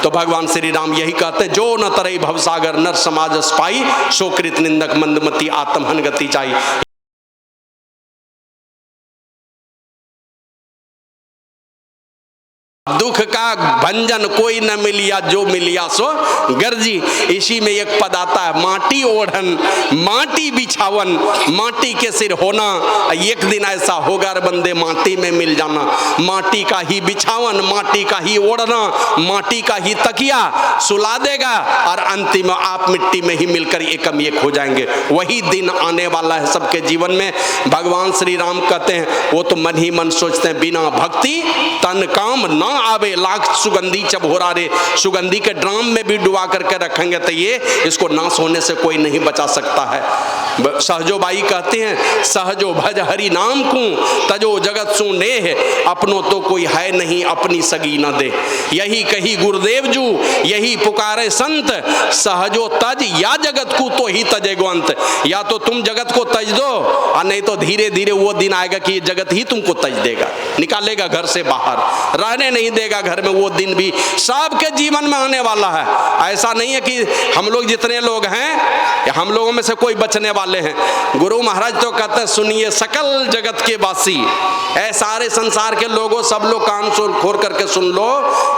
तो भगवान श्री राम यही कहते हैं, जो न तरई भवसागर नर समाज पाई, सो कृत निंदक मंदमती आत्महन गति चाही। दुख का भंजन कोई न मिलिया, जो मिलिया सो गर्जी। इसी में एक पद आता है, माटी ओढ़न माटी बिछावन, माटी के सिर होना, एक दिन ऐसा होगा रे बंदे माटी में मिल जाना। माटी का ही बिछावन, माटी का ही ओढ़ना, माटी का ही तकिया सुला देगा और अंतिम आप मिट्टी में ही मिलकर एकम एक हो जाएंगे। वही दिन आने वाला है सबके जीवन में। भगवान श्री राम कहते हैं, वो तो मन ही मन सोचते हैं, बिना भक्ति तन काम ना आवे, लाख सुगंधी चबोरा रे। सुगंधी के ड्राम में भी डुबा करके रखेंगे तो ये इसको नाश होने से कोई नहीं बचा सकता है। सहजो बाई कहते हैं, सहजो भज हरि नाम को, तजो जगत सु नेह, अपनों तो कोई है नहीं अपनी सगी न दे। यही कही गुरुदेव जू, यही पुकारे संत, सहजो तज या जगत को तो ही तजेगो अंत। या तो तुम जगत को तज दो और नहीं तो धीरे धीरे वो दिन आएगा कि ये जगत ही तुमको तज देगा, निकालेगा घर से बाहर, रहने नहीं देगा घर में। वो दिन भी सबके जीवन में आने वाला है। ऐसा नहीं है कि हम लोग जितने लोग हैं, हम लोगों में से कोई बचने वाले हैं। गुरु महाराज तो कहते हैं, सुनिए सकल जगत के वासी, ऐ सारे संसार के लोगों, सब लोग कान खोल करके सुन लो,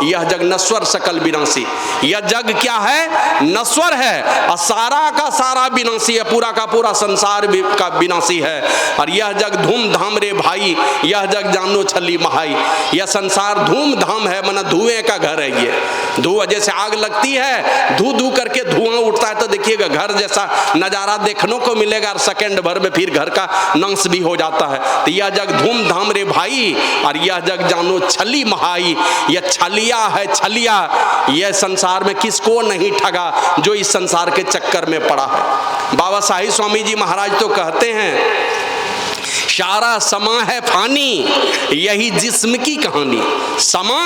यह जग नश्वर सकल विनाशी। यह जग क्या है? नश्वर है और सारा का सारा विनाशी है, पूरा का पूरा संसार का विनाशी है। और यह जग धूमधाम रे भाई, यह जग जानो छली महाई। यह संसार धूमधाम है, माना धुएं का घर है। ये धुआं जैसे आग लगती है, धू धू करके धुआं उठता है, तो देखिएगा घर जैसा नजारा देखने को मिलेगा और सेकंड भर में फिर घर का नाश भी हो जाता है। तो यह जग धूमधाम रे भाई और यह जग जानो छली महाई। यह छलिया है, छलिया। यह संसार में किसको नहीं ठगा जो इस संसार के चक्कर में पड़ा है। बाबा साहिब स्वामी जी महाराज तो कहते हैं, सारा समा है फानी, यही जिस्म की कहानी। समा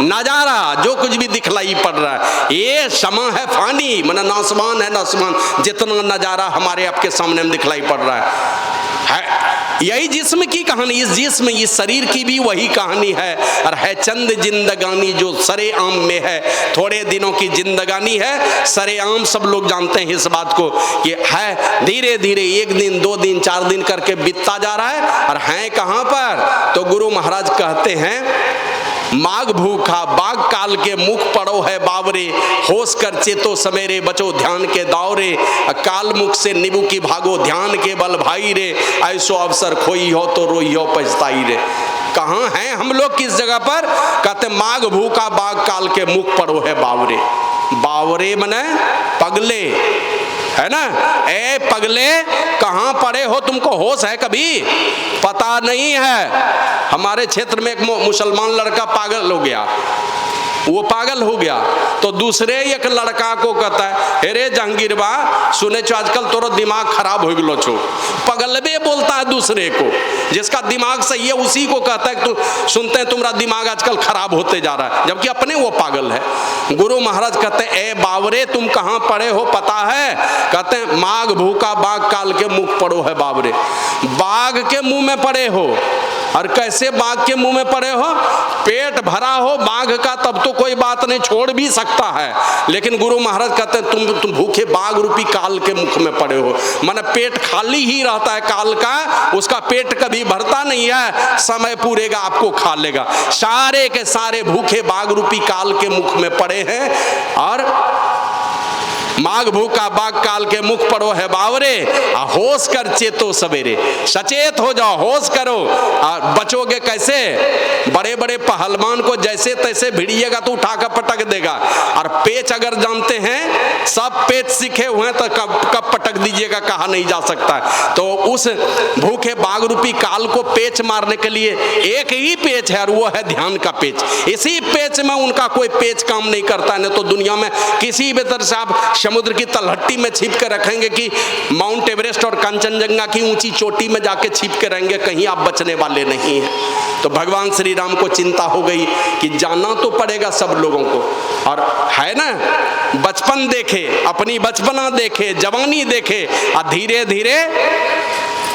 नजारा जो कुछ भी दिखलाई पड़ रहा है, ये समा है फानी, माना नासमान है, नासमान जितना नजारा हमारे आपके सामने में दिखलाई पड़ रहा है यही जिस्म की कहानी। इस जिस्म, इस शरीर की भी वही कहानी है। और है चंद जिंदगानी जो सरे आम में है, थोड़े दिनों की जिंदगानी है, सरे आम सब लोग जानते हैं इस बात को। ये है धीरे धीरे एक दिन, दो दिन, चार दिन करके बीतता जा रहा है। और हैं कहाँ पर? तो गुरु महाराज कहते हैं, माघ भूखा बाग काल के मुख पड़ो है बावरे, होश कर चेतो समेरे बचो ध्यान के दावरे। काल मुख से निबू की भागो ध्यान के बल भाई रे, ऐसो अवसर खोई हो तो रोई हो पछताई रे। कहाँ हैं हम लोग, किस जगह पर? कहते माघ भूखा बाग काल के मुख पड़ो है बावरे। बावरे मने पगले, है ना? ए पगले कहाँ पड़े हो? तुमको होश है कभी? पता नहीं है। हमारे क्षेत्र में एक मुसलमान लड़का पागल हो गया, वो पागल हो गया तो दूसरे एक लड़का को कहता है, अरे जहांगीर बा सुने छो आजकल तोरो दिमाग खराब हो गलो छो। पगलबे बोलता है दूसरे को, जिसका दिमाग सही है उसी को कहता है तू सुनते हैं तुम्हारा दिमाग आजकल खराब होते जा रहा है, जबकि अपने वो पागल है। गुरु महाराज कहते हैं, ए बावरे तुम कहाँ पड़े हो पता है? कहते हैं माघ भूखा बाघ काल के मुख पड़ो है बावरे। बाघ के मुंह में पड़े हो। और कैसे बाघ के मुंह में पड़े हो? पेट भरा हो बाघ का तब तो कोई बात नहीं, छोड़ भी सकता है, लेकिन गुरु महाराज कहते हैं तुम भूखे बाघ रूपी काल के मुख में पड़े हो। माने पेट खाली ही रहता है काल का, उसका पेट कभी भरता नहीं है, समय पूरेगा आपको खा लेगा। सारे के सारे भूखे बाघ रूपी काल के मुख में पड़े हैं। और माघ भूखा बाघ काल के मुख पड़ो है बावरे, होश कर चेतो सवेरे। सचेत हो जाओ, होश करो। और बचोगे कैसे? बड़े बड़े पहलवान को जैसे तैसे भिड़िएगा तो उठा कर पटक देगा। और पेच अगर जानते हैं, सब पेच सीखे हुए हैं तो कब पटक दीजिएगा कहा नहीं जा सकता है। तो उस भूखे बाघ रूपी काल को पेच मारने के लिए एक ही पेच है और वो है ध्यान का पेच। इसी पेच में उनका कोई पेच काम नहीं करता है। नहीं तो दुनिया में किसी भी तरह से आप समुद्र की तलहटी में छिप के रखेंगे कि माउंट एवरेस्ट और कंचनजंगा की ऊंची चोटी में जाके छिप के रहेंगे, कहीं आप बचने वाले नहीं हैं। तो भगवान श्री राम को चिंता हो गई कि जाना तो पड़ेगा सब लोगों को। और है ना, बचपन देखे, अपनी बचपना देखे, जवानी देखे और धीरे धीरे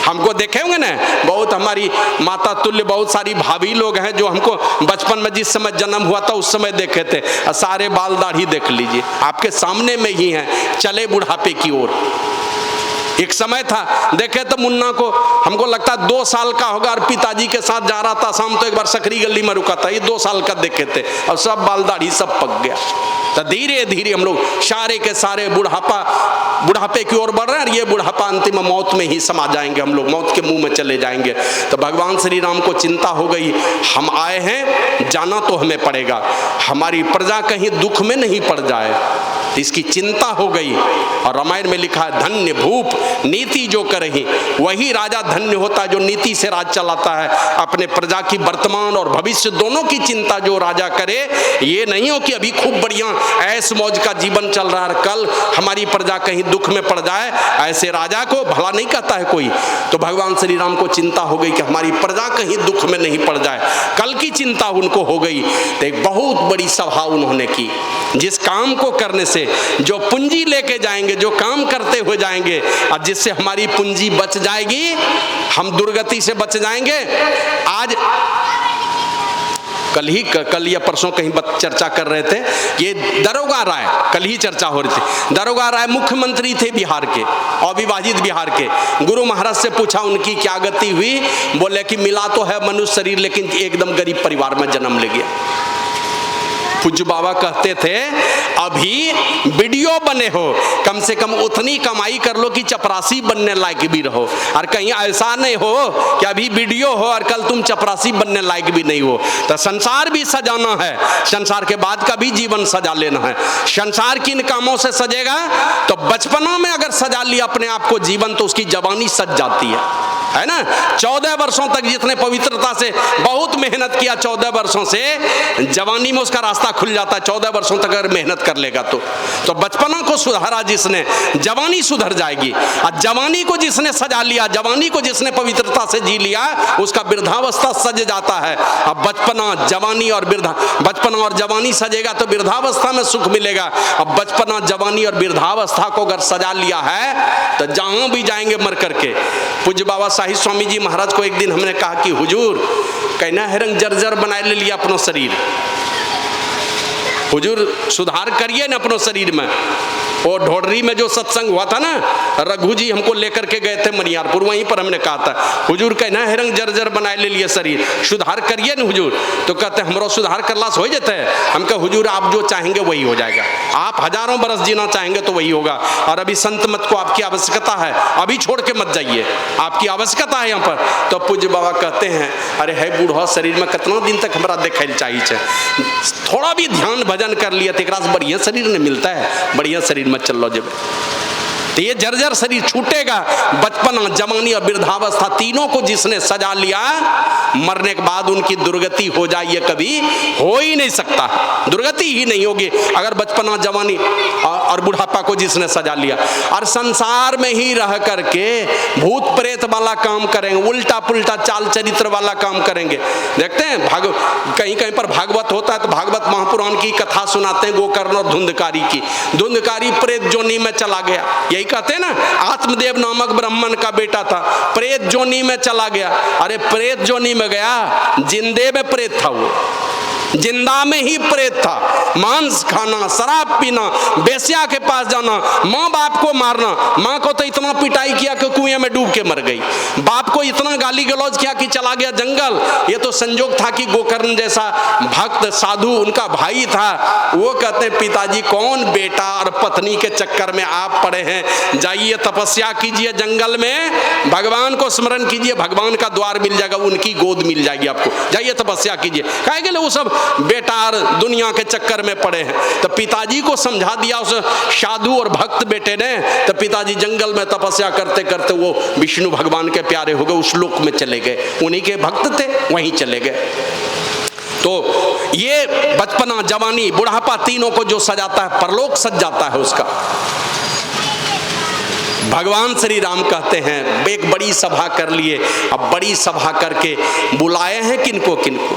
हमको देखे होंगे ना, बहुत हमारी माता तुल्य बहुत सारी भाभी लोग हैं जो हमको बचपन में जिस समय जन्म हुआ था उस समय देखे थे, सारे बाल दाढ़ी देख लीजिए आपके सामने में ही हैं, चले बुढ़ापे की ओर। एक समय था देखे तो मुन्ना को हमको लगता 2 साल का होगा और पिताजी के साथ जा रहा था शाम, तो एक बार सकरी गली में रुका था, ये 2 साल का देखे थे और सब बाल दाढ़ी सब पक गया। तो धीरे धीरे हम लोग सारे के सारे बुढ़ापे की ओर बढ़ रहे हैं, और ये बुढ़ापा अंतिम मौत में ही समा जाएंगे, हम लोग मौत के मुंह में चले जाएंगे। तो भगवान श्री राम को चिंता हो गई, हम आए हैं जाना तो हमें पड़ेगा, हमारी प्रजा कहीं दुख में नहीं पड़ जाए, इसकी चिंता हो गई। और रामायण में लिखा है धन्य भूप नीति जो करही, वही राजा धन्य होता है जो नीति से राज चलाता है। अपने प्रजा की वर्तमान और भविष्य दोनों की चिंता जो राजा करे, ये नहीं हो कि अभी खूब बढ़िया ऐश मौज का जीवन चल रहा है, कल हमारी प्रजा कहीं दुख में पड़ जाए, ऐसे राजा को भला नहीं कहता है कोई। तो भगवान श्री राम को चिंता हो गई कि हमारी प्रजा कहीं दुख में नहीं पड़ जाए, कल की चिंता उनको हो गई। तो एक बहुत बड़ी सभा उन्होंने की, जिस काम को करने से जो पूंजी लेके जाएंगे, जो काम करते हुए जाएंगे और जिससे हमारी पूंजी बच जाएगी, हम दुर्गति से बच जाएंगे। आज कल या परसों कहीं चर्चा कर रहे थे, ये दरोगा राय, कल ही चर्चा हो रही थी। दरोगा राय मुख्यमंत्री थे बिहार के, अविभाजित बिहार के। गुरु महाराज से पूछा उनकी क्या गति हुई, बोले कि मिला तो है मनुष्य शरीर लेकिन एकदम गरीब परिवार में जन्म ले गया। पूज्य बाबा कहते थे अभी वीडियो बने हो, कम से कम उतनी कमाई कर लो कि चपरासी बनने लायक भी रहो, और कहीं ऐसा नहीं हो कि अभी वीडियो हो और कल तुम चपरासी बनने लायक भी नहीं हो। तो संसार भी सजाना है, संसार के बाद का भी जीवन सजा लेना है। संसार किन कामों से सजेगा, तो बचपना में अगर सजा लिया अपने आप को जीवन, तो उसकी जवानी सज जाती है ना। 14 वर्षों तक जितने पवित्रता से बहुत मेहनत किया, 14 वर्षों से जवानी में उसका रास्ता खुल जाता है। 14 वर्षों तक अगर मेहनत कर लेगा तो बचपना को सुधारा जिसने, जवानी सुधर जाएगी। और जवानी को जिसने सजा लिया, जवानी को जिसने पवित्रता से जी लिया, उसका वृद्धावस्था सज जाता है। अब बचपना और जवानी सजेगा तो वृद्धावस्था में सुख मिलेगा। अब बचपना, जवानी और वृद्धावस्था को अगर सजा लिया है तो जहां भी जाएंगे मर करके। पूज्य बाबा साहिब स्वामी जी महाराज को एक दिन हमने कहा कि हुजूर कहना है रंग जर्जर बनाए ले लिया अपनो शरीर, हुजूर सुधार करिए ना अपनो शरीर में। और ढोडरी में जो सत्संग हुआ था ना, रघु जी हमको लेकर के गए थे मनियारपुर, वहीं पर हमने कहा था हुजूर कहना है रंग जर्जर बनाए ले लिए शरीर, सुधार करिए ना हुजूर। तो कहते हमरो सुधार करला से हो जाते है। हम कहे हुजूर आप जो चाहेंगे वही हो जाएगा, आप हजारों बरस जीना चाहेंगे तो वही होगा। और अभी संत मत को आपकी आवश्यकता है, अभी छोड़ के मत जाइए, आपकी आवश्यकता है यहाँ पर। तो पूज्य बाबा कहते हैं अरे है बूढ़ा शरीर में कितना दिन तक हमारा देखे चाहिए, थोड़ा भी ध्यान भजन कर लिया तो एक बढ़िया शरीर नहीं मिलता है, बढ़िया शरीर मत चल लो जब। तो ये जर्जर शरीर छूटेगा। बचपना, जवानी और वृद्धावस्था तीनों को जिसने सजा लिया, मरने के बाद उनकी दुर्गति हो जाए ये कभी हो ही नहीं सकता, दुर्गति ही नहीं होगी अगर बचपना, जवानी और बुढ़ापा को जिसने सजा लिया। और संसार में ही रह करके भूत प्रेत वाला काम करेंगे, उल्टा पुल्टा चाल चरित्र वाला काम करेंगे। देखते हैं कहीं कहीं पर भागवत होता है तो भागवत महापुराण की कथा सुनाते हैं गोकर्ण और धुंधकारी की। धुंधकारी प्रेत जोनी में चला गया, यही कहते हैं ना, आत्मदेव नामक ब्राह्मण का बेटा था, प्रेत जोनी में चला गया। अरे प्रेत जोनी में गया, जिंदे में प्रेत था, वो जिंदा में ही प्रेत था। मांस खाना, शराब पीना, बेस्या के पास जाना, माँ बाप को मारना। माँ को तो इतना पिटाई किया कि कुएं में डूब के मर गई, बाप को इतना गाली गलौज किया कि चला गया जंगल। ये तो संजोग था कि गोकर्ण जैसा भक्त साधु उनका भाई था। वो कहते पिताजी कौन बेटा और पत्नी के चक्कर में आप पड़े हैं, जाइए तपस्या कीजिए जंगल में, भगवान को स्मरण कीजिए, भगवान का द्वार मिल जाएगा, उनकी गोद मिल जाएगी आपको, जाइए तपस्या कीजिए। कहेंगे वो सब बेटा दुनिया के चक्कर में पड़े हैं। तो पिताजी को समझा दिया उस साधु और भक्त बेटे ने। तो पिताजी जंगल में तपस्या करते करते वो विष्णु भगवान के प्यारे हो गए, उस लोक में चले गए, उन्हीं के भक्त थे, वहीं चले गए। तो ये बचपना, जवानी, बुढ़ापा तीनों को जो सजाता है, परलोक सज जाता है उसका। भगवान श्री राम कहते हैं एक बड़ी सभा कर लिए। अब बड़ी सभा करके बुलाए हैं किनको किनको,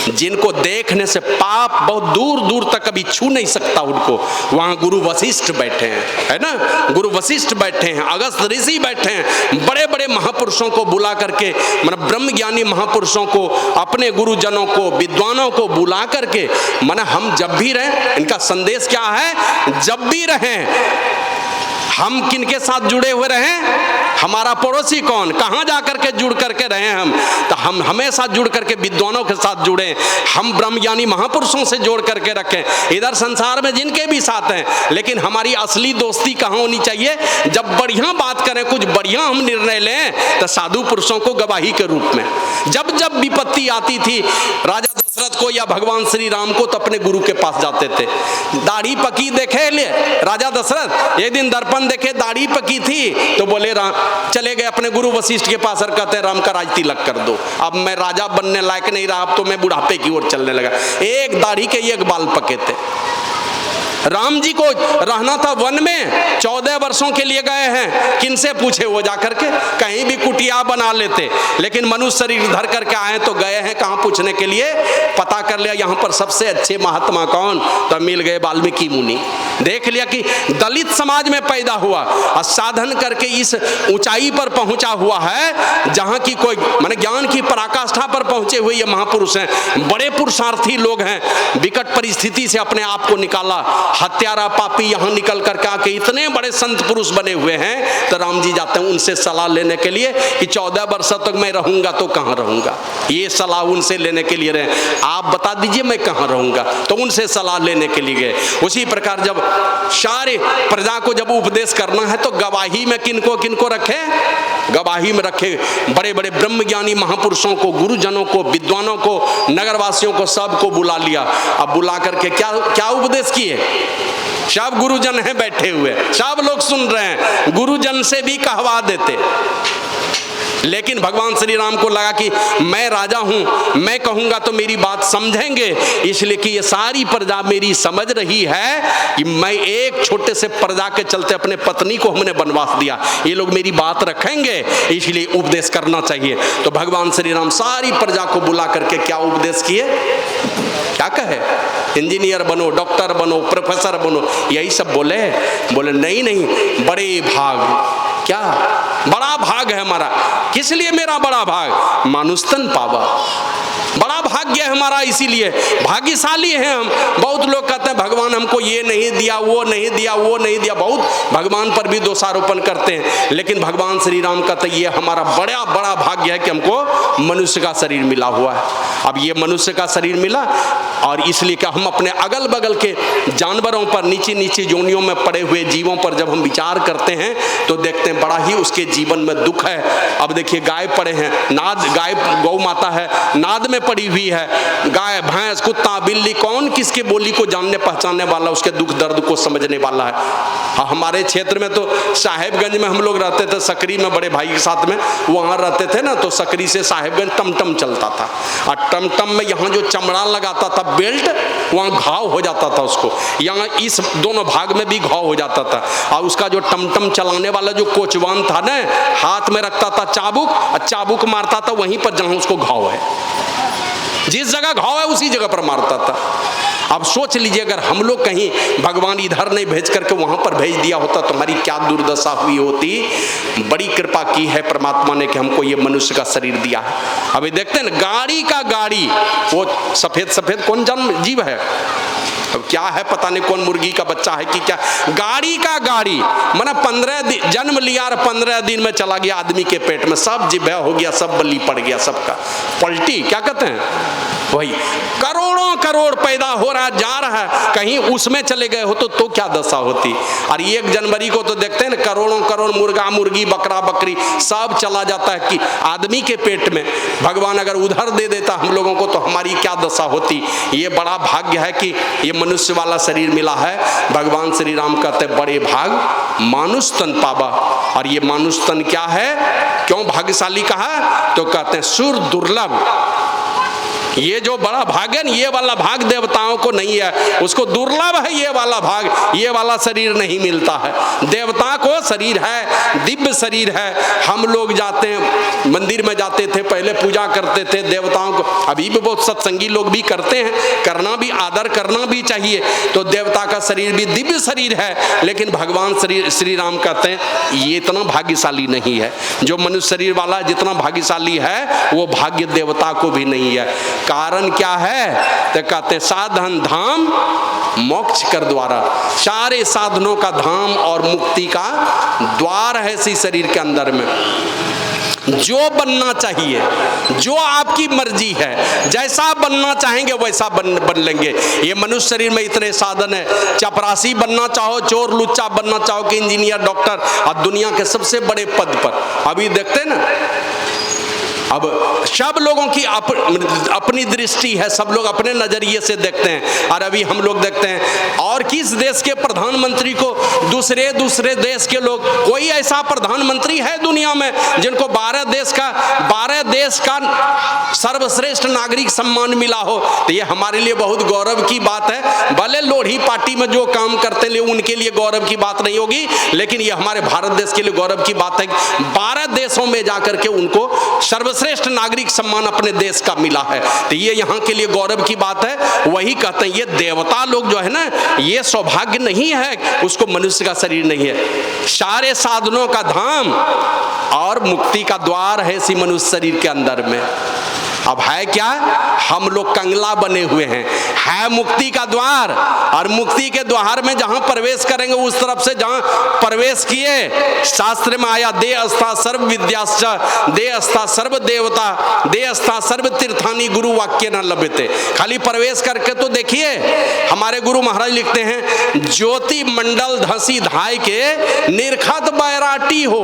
जिनको देखने से पाप बहुत दूर दूर तक कभी छू नहीं सकता उनको, वहाँ गुरु वशिष्ठ बैठे हैं, है ना, गुरु वशिष्ठ बैठे हैं, अगस्त ऋषि बैठे हैं, बड़े बड़े महापुरुषों को बुला करके, मतलब ब्रह्म ज्ञानी महापुरुषों को, अपने गुरुजनों को, विद्वानों को बुला करके, माना हम जब भी रहें, इनका संदेश क्या है, जब भी रहें हम किनके साथ जुड़े हुए रहें, हमारा पड़ोसी कौन, कहाँ जा करके जुड़ करके रहें हम, तो हम हमेशा जुड़ करके विद्वानों के साथ जुड़ें, हम ब्रह्मज्ञानी महापुरुषों से जोड़ करके रखें। इधर संसार में जिनके भी साथ हैं, लेकिन हमारी असली दोस्ती कहाँ होनी चाहिए, जब बढ़िया बात करें, कुछ बढ़िया हम निर्णय लें, तो साधु पुरुषों को गवाही के रूप में। जब जब विपत्ति आती थी राजा दशरथ को या भगवान श्री राम को, तो अपने गुरु के पास जाते थे। दाढ़ी पकी देखे ले राजा दशरथ, एक दिन दर्पण देखे दाढ़ी पकी थी, तो बोले राम, चले गए अपने गुरु वशिष्ठ के पास और कहते हैं राम का राज तिलक कर दो, अब मैं राजा बनने लायक नहीं रहा, अब तो मैं बुढ़ापे की ओर चलने लगा। एक दाढ़ी के एक बाल पके थे। राम जी को रहना था वन में, 14 वर्षों के लिए गए हैं, किनसे पूछे वो जाकर के, कहीं भी कुटिया बना लेते, लेकिन मनुष्य शरीर धर करके आए तो गए हैं कहाँ पूछने के लिए, पता कर लिया यहाँ पर सबसे अच्छे महात्मा कौन, तो मिल गए वाल्मीकि मुनि। देख लिया कि दलित समाज में पैदा हुआ और साधन करके इस ऊंचाई पर पहुंचा हुआ है, जहाँ की कोई माने ज्ञान की पराकाष्ठा पर पहुंचे हुए ये महापुरुष हैं, बड़े पुरुषार्थी लोग हैं, विकट परिस्थिति से अपने आप को निकाला, हत्यारा पापी यहाँ निकल करके आके इतने बड़े संत पुरुष बने हुए हैं। तो राम जी जाते हैं उनसे सलाह लेने के लिए कि 14 वर्ष तक मैं रहूंगा तो कहाँ रहूंगा, ये सलाह उनसे लेने के लिए रहे, आप बता दीजिए मैं कहाँ रहूंगा, तो उनसे सलाह लेने के लिए गए। उसी प्रकार जब सारे प्रजा को जब उपदेश करना है तो गवाही में किनको किनको रखे, गवाही में रखे बड़े बड़े ब्रह्मज्ञानी महापुरुषों को, गुरुजनों को, विद्वानों को, नगरवासियों को, सबको बुला लिया। अब बुला करके क्या क्या उपदेश किए, सब गुरुजन हैं बैठे हुए, सब लोग सुन रहे हैं, गुरुजन से भी कहवा देते। लेकिन भगवान श्री राम को लगा कि मैं राजा हूं, मैं कहूंगा तो मेरी बात समझेंगे, इसलिए कि ये सारी प्रजा मेरी समझ रही है कि मैं एक छोटे से प्रजा के चलते अपने पत्नी को हमने वनवास दिया, ये लोग मेरी बात रखेंगे, इसलिए उपदेश करना चाहिए। तो भगवान श्री राम सारी प्रजा को बुला करके क्या उपदेश किए, क्या कहे, इंजीनियर बनो, डॉक्टर बनो, प्रोफेसर बनो, यही सब बोले। बोले नहीं नहीं, बड़े भाग, क्या बड़ा भाग है हमारा, किस लिए मेरा बड़ा भाग, मानुस्तन पावा, बड़ा भाग्य है हमारा, इसीलिए भाग्यशाली हैं हम। बहुत लोग कहते हैं भगवान हमको ये नहीं दिया, वो नहीं दिया, वो नहीं दिया, बहुत भगवान पर भी दोषारोपण करते हैं, लेकिन भगवान श्री राम कहते हैं ये हमारा बड़ा बड़ा भाग्य है कि हमको मनुष्य का शरीर मिला हुआ है। अब ये मनुष्य का शरीर मिला और इसलिए कि हम अपने अगल बगल के जानवरों पर, नीची नीची जोनियों में पड़े हुए जीवों पर जब हम विचार करते हैं तो देखते हैं बड़ा ही उसके जीवन में दुख है। अब देखिए गाय पड़े हैं, नाद, गाय गौ माता है, नाद में पड़ी हुई है, गाय भैंस कुत्ता बिल्ली, कौन किसके बोली को जानने पहचानने वाला, उसके दुख दर्द को समझने वाला है। हमारे क्षेत्र में तो साहेबगंज में हम लोग रहते थे, सकरी में बड़े भाई के साथ में वहाँ रहते थे ना, तो सकरी से साहेबगंज टमटम चलता था और टमटम में यहाँ जो चमड़ा लगाता था बेल्ट, वहाँ घाव हो जाता था उसको, यहाँ इस दोनों भाग में भी घाव हो जाता था। और उसका जो टमटम चलाने वाला जो कोचवान था ना, हाथ में रखता था चाबुक और चाबुक मारता था वहीं पर जहाँ उसको घाव है, जिस जगह घाव है उसी जगह पर मारता था। अब सोच लीजिए अगर हम लोग कहीं भगवान इधर नहीं भेज करके वहां पर भेज दिया होता तो हमारी क्या दुर्दशा हुई होती। बड़ी कृपा की है परमात्मा ने कि हमको ये मनुष्य का शरीर दिया है। अभी देखते हैं ना, गाड़ी का गाड़ी, वो सफेद सफेद कौन जन्म जीव है, अब क्या है पता नहीं, कौन मुर्गी का बच्चा है कि क्या, गाड़ी का गाड़ी, माना 15 दिन जन्म लिया और 15 दिन में चला गया आदमी के पेट में, सब जिभा हो गया, सब बल्ली पड़ गया, सबका पलटी, क्या कहते हैं वही, करोड़ों करोड़ पैदा हो रहा जा रहा है, कहीं उसमें चले गए हो तो क्या दशा होती। और 1 जनवरी को तो देखते हैं ना, करोड़ों करोड़ मुर्गा मुर्गी बकरा बकरी सब चला जाता है कि आदमी के पेट में। भगवान अगर उधर दे देता हम लोगों को तो हमारी क्या दशा होती। ये बड़ा भाग्य है कि ये मनुष्य वाला शरीर मिला है। भगवान श्री राम कहते बड़े भाग मानुष तन पावा। और ये मानुष तन क्या है, क्यों भाग्यशाली कहा, तो कहते हैं सुर दुर्लभ, ये जो बड़ा भाग है, ये वाला भाग देवताओं को नहीं है, उसको दुर्लभ है ये वाला भाग, ये वाला शरीर नहीं मिलता है। देवता को शरीर है, दिव्य शरीर है। हम लोग जाते हैं मंदिर में, जाते थे पहले, पूजा करते थे देवताओं को, अभी भी बहुत सत्संगी लोग भी करते हैं, करना भी, आदर करना भी चाहिए। तो देवता का शरीर भी दिव्य शरीर है, लेकिन भगवान श्री राम कहते हैं ये इतना भाग्यशाली नहीं है। जो मनुष्य शरीर वाला जितना भाग्यशाली है, वो भाग्य देवता को भी नहीं है। कारण क्या है? तो कहते हैं साधन धाम मोक्ष कर द्वारा, सारे साधनों का धाम और मुक्ति का द्वार है इसी शरीर के अंदर में। जो बनना चाहिए, जो आपकी मर्जी है, जैसा बनना चाहेंगे वैसा बन लेंगे। ये मनुष्य शरीर में इतने साधन है, चपरासी बनना चाहो, चोर लुच्चा बनना चाहो कि इंजीनियर, डॉक्टर, और दुनिया के सबसे बड़े पद पर अभी देखते हैं ना। अब सब लोगों की अपनी दृष्टि है, सब लोग अपने नजरिए से देखते हैं। और अभी हम लोग देखते हैं और किस देश के प्रधानमंत्री को दूसरे देश के लोग, कोई ऐसा प्रधानमंत्री है दुनिया में जिनको 12 देश का सर्वश्रेष्ठ नागरिक सम्मान मिला हो? तो ये हमारे लिए बहुत गौरव की बात है। भले लोढ़ी पार्टी में जो काम करते हैं उनके लिए गौरव की बात नहीं होगी, लेकिन ये हमारे भारत देश के लिए गौरव की बात है। 12 देशों में जाकर के उनको सर्वश्रेष्ठ नागरिक सम्मान अपने देश का मिला है, तो ये यहाँ के लिए गौरव की बात है। वही कहते हैं ये देवता लोग जो है ना, ये सौभाग्य नहीं है, उसको मनुष्य का शरीर नहीं है। सारे साधनों का धाम और मुक्ति का द्वार है इसी मनुष्य शरीर के अंदर में। अब है क्या? हम लोग कंगला बने हुए हैं, है मुक्ति का द्वार, और मुक्ति के द्वार में जहां प्रवेश करेंगे उस तरफ से जहां प्रवेश किए, शास्त्र में आया दे अस्था सर्व विद्याश्च, दे अस्था सर्व देवता, दे अस्था सर्व तीर्थानी गुरु वाक्य न लभ्यते। खाली प्रवेश करके तो देखिए, हमारे गुरु महाराज लिखते हैं ज्योति मंडल धसी धाय के निर्खत बैराटी हो।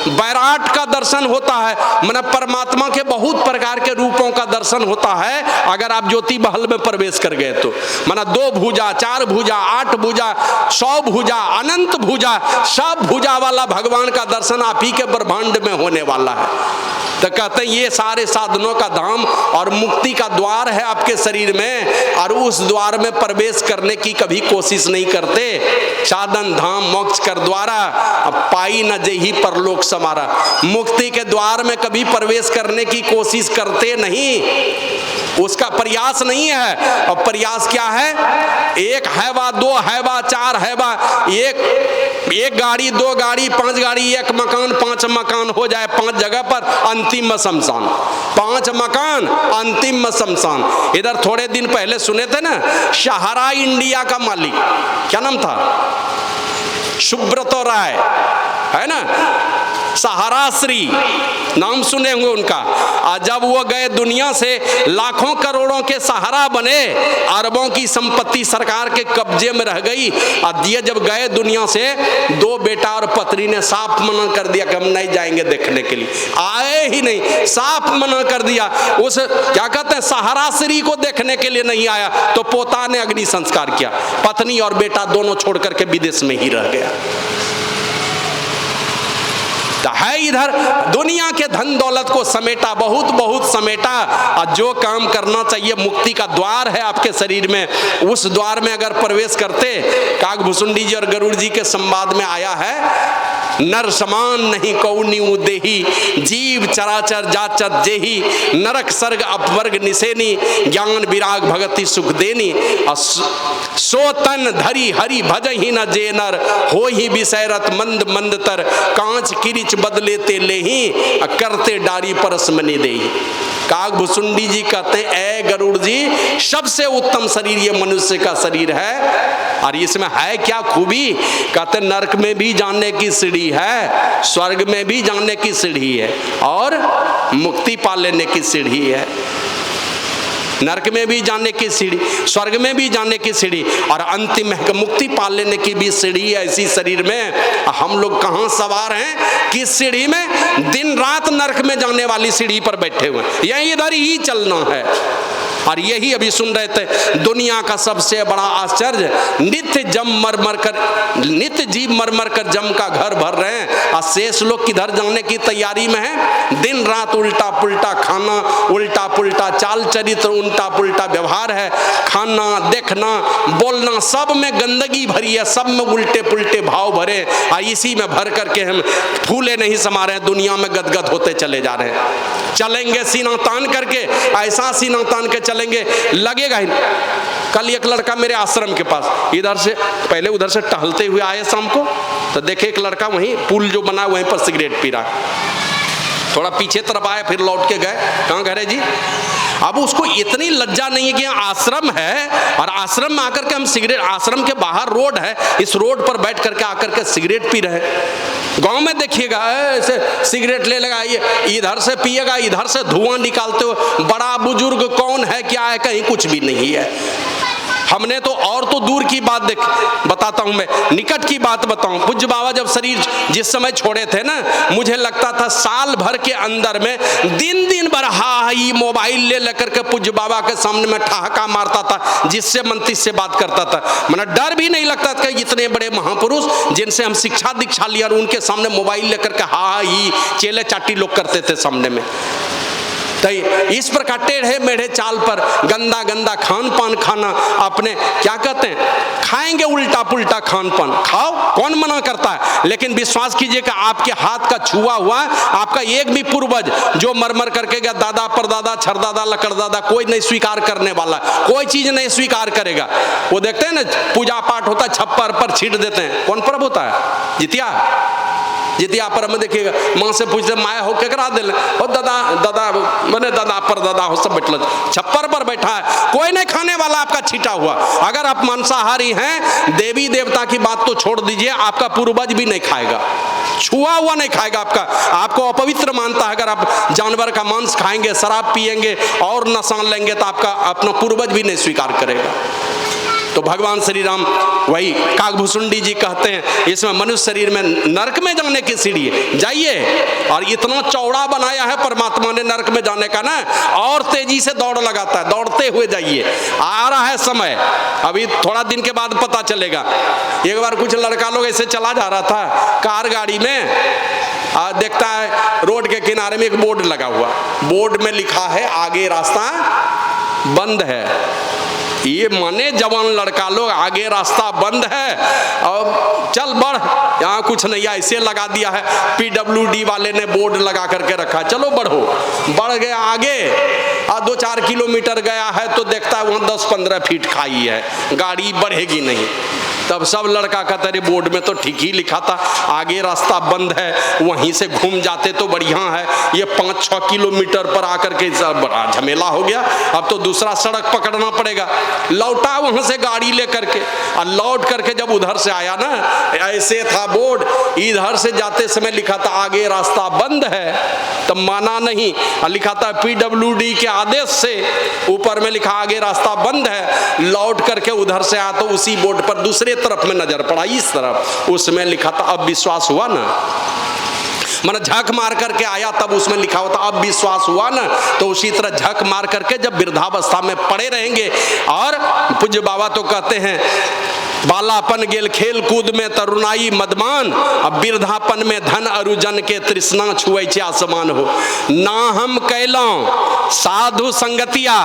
बैराट का दर्शन होता है, मतलब परमात्मा के बहुत प्रकार के रूपों का दर्शन होता है अगर आप ज्योति महल में प्रवेश कर गए तो। माना 2 भुजा, 4 भुजा, 8 भुजा, 100 भुजा, अनंत भुजा, सब भुजा वाला भगवान का दर्शन आप ही के ब्रह्मांड में होने वाला है। तो कहते हैं ये सारे साधनों का धाम और मुक्ति का द्वार है आपके शरीर में, और उस द्वार में प्रवेश करने की कभी कोशिश नहीं करते। साधन धाम मोक्ष कर द्वारा, अब पाई न जेहि परलोक समारा। मुक्ति के द्वार में कभी प्रवेश करने की कोशिश करते नहीं, उसका प्रयास नहीं है। और प्रयास क्या है? 1 हैवा, 2 हैवा, 4 हैवा, एक गाड़ी, 2 गाड़ी, 5 गाड़ी, 1 मकान, 5 मकान हो जाए 5 जगह पर, अंतिम में शमशान। 5 मकान, अंतिम में शमशान। इधर थोड़े दिन पहले सुने थे ना, सहारा इंडिया का मालिक, क्या नाम था? सुब्रत राय, है ना, सहारा श्री नाम सुने होंगे उनका। और जब वो गए दुनिया से, लाखों करोड़ों के सहारा बने, अरबों की संपत्ति सरकार के कब्जे में रह गई। और ये जब गए दुनिया से, 2 बेटा और पत्नी ने साफ मना कर दिया कि हम नहीं जाएंगे देखने के लिए, आए ही नहीं, साफ मना कर दिया। उस क्या कहते हैं, सहारा श्री को देखने के लिए नहीं आया, तो पोता ने अग्नि संस्कार किया, पत्नी और बेटा दोनों छोड़ करके विदेश में ही रह गया। है इधर दुनिया के धन दौलत को समेटा, बहुत समेटा, और जो काम करना चाहिए, मुक्ति का द्वार है आपके शरीर में, उस द्वार में अगर प्रवेश करते। काकभुसुंडी जी और गरुड़ जी के संवाद में आया है, नर समान नहीं कौ नीउ देही, जीव चराचर जाचत जेही, नरक सर्ग अपवर्ग निसेनी, ज्ञान विराग भगति सुख देनी, सो तन धरी हरि भजहि न जे नर, हो ही विषयरत मंद मंदतर, कांच किरिच बदले ते लेही, करते डारी परस मनि देही। काकभुसुंडी जी कहते हैं, ए गरुड़ जी, सबसे उत्तम शरीर ये मनुष्य का शरीर है, और इसमें है क्या खूबी? कहते नरक में भी जाने की सीढ़ी है, स्वर्ग में भी जाने की सीढ़ी है, और मुक्ति पा लेने की सीढ़ी है। नरक में भी जाने की सीढ़ी, स्वर्ग में भी जाने की सीढ़ी, और अंतिम मुक्ति पा लेने की भी सीढ़ी है इसी शरीर में। हम लोग कहाँ सवार हैं? किस सीढ़ी में? दिन रात नरक में जाने वाली सीढ़ी पर बैठे हुए, यही इधर ही चलना है। और यही अभी सुन रहे थे, दुनिया का सबसे बड़ा आश्चर्य, नित्य जीव मर मर कर जम का घर भर रहे हैं और शेष लोग किधर जाने की तैयारी में है। दिन रात उल्टा पुल्टा खाना, उल्टा पुल्टा चाल चरित्र, उल्टा पुल्टा व्यवहार है, खाना देखना बोलना सब में गंदगी भरी है, सब में उल्टे पुल्टे भाव भरे, और इसी में भर करके हम फूले नहीं समा रहे हैं, दुनिया में गदगद होते चले जा रहे हैं। चलेंगे सीना तान करके, ऐसा सीना तान के चलेंगे लगेगा ही। कल एक लड़का मेरे आश्रम के पास इधर से, पहले उधर से टहलते हुए आए शाम को, तो देखे एक लड़का वहीं पुल जो बना वहीं पर सिगरेट पी रहा। थोड़ा पीछे तरफ आए, फिर लौट के गए, कहाँ घर है जी? अब उसको इतनी लज्जा नहीं है कि आश्रम है और आश्रम में आकर के हम सिगरेट, आश्रम के बाहर रोड है, इस रोड पर बैठ करके आकर के सिगरेट पी रहे। गांव में देखिएगा ऐसे सिगरेट ले लगा, ये इधर से पिएगा, इधर से धुआं निकालते हो, बड़ा बुजुर्ग कौन है क्या है, कहीं कुछ भी नहीं है। हमने तो और तो दूर की बात बताता हूं, मैं निकट की बात बताऊं। पूज्य बाबा जब शरीर जिस समय छोड़े थे ना, मुझे लगता था साल भर के अंदर में दिन भर हाई मोबाइल ले लेकर के पूज्य बाबा के सामने में ठहाका मारता था, जिससे मन से बात करता था। मतलब डर भी नहीं लगता था कि इतने बड़े महापुरुष जिनसे हम शिक्षा दीक्षा लिया, और उनके सामने मोबाइल लेकर के हाई चेले चाटी लोग करते थे सामने में। तो इस प्रकार टेढ़े मेढ़े चाल पर गंदा गंदा खान पान खाना, अपने क्या कहते हैं, खाएंगे उल्टा पुल्टा खान पान, खाओ, कौन मना करता है। लेकिन विश्वास कीजिए कि आपके हाथ का छुआ हुआ आपका एक भी पूर्वज जो मर करके गया, दादा परदादा छरदादा लकड़दादा, कोई नहीं स्वीकार करने वाला, कोई चीज नहीं स्वीकार करेगा। वो देखते हैं ना, पूजा पाठ होता है, छप्पर पर छीट देते हैं। कौन पर्व होता है? जितिया पर में देखिएगा, माँ से पूछते माया हो क्या करा दिल, और दादा मैंने दादा पर दादा हो सब बैठल, छप्पर पर बैठा है, कोई नहीं खाने वाला आपका छीटा हुआ। अगर आप मांसाहारी हैं, देवी देवता की बात तो छोड़ दीजिए, आपका पूर्वज भी नहीं खाएगा, छुआ हुआ नहीं खाएगा, आपको अपवित्र मानता है। अगर आप जानवर का मांस खाएंगे, शराब पिएंगे और नशा लेंगे, तो आपका अपना पूर्वज भी नहीं स्वीकार करेगा। तो भगवान श्री राम वही काकभूषुंडी जी कहते हैं, इसमें मनुष्य शरीर में नरक में जाने की सीढ़ी जाइए, और इतना चौड़ा बनाया है परमात्मा ने नरक में जाने का ना, और तेजी से दौड़ लगाता है, दौड़ते हुए जाइए। आ रहा है समय, अभी थोड़ा दिन के बाद पता चलेगा। एक बार कुछ लड़का लोग ऐसे चला जा रहा था कार गाड़ी में, देखता है रोड के किनारे में एक बोर्ड लगा हुआ, बोर्ड में लिखा है आगे रास्ता बंद है। ये माने जवान लड़का लोग, आगे रास्ता बंद है और चल बढ़, यहाँ कुछ नहीं, ऐसे लगा दिया है, PWD वाले ने बोर्ड लगा करके रखा, चलो बढ़ो। बढ़ गया आगे, 2-4 किलोमीटर गया है तो देखता है वहाँ 10-15 फीट खाई है, गाड़ी बढ़ेगी नहीं। तब सब लड़का कहता है बोर्ड में तो ठीक ही लिखा था, आगे रास्ता बंद है, वहीं से घूम जाते तो बढ़िया है। ये 5-6 किलोमीटर पर आकर के बड़ा झमेला हो गया, अब तो दूसरा सड़क पकड़ना पड़ेगा। लौटा वहां से गाड़ी लेकर के, और लौट करके जब उधर से आया ना, ऐसे था बोर्ड, इधर से जाते समय लिखा था आगे रास्ता बंद है, तब माना नहीं, लिखा था PWD के आदेश से, ऊपर में लिखा आगे रास्ता बंद है। लौट करके उधर से आया तो उसी बोर्ड पर दूसरे तरफ में नजर पड़ा, इस तरफ, उसमें लिखा था अब विश्वास हुआ ना, मैंने झक मार करके आया तब उसमें लिखा होता अब विश्वास हुआ ना। तो उसी तरह झक मार करके जब वृद्धावस्था में पड़े रहेंगे, और पूज्य बाबा तो कहते हैं बालापन गेल खेल कूद में तरुणाई मदमान, अब वृद्धापन में धन अरुजन के तृष्णा छुए छे आसमान हो। ना हम कैलौं साधु संगतिया,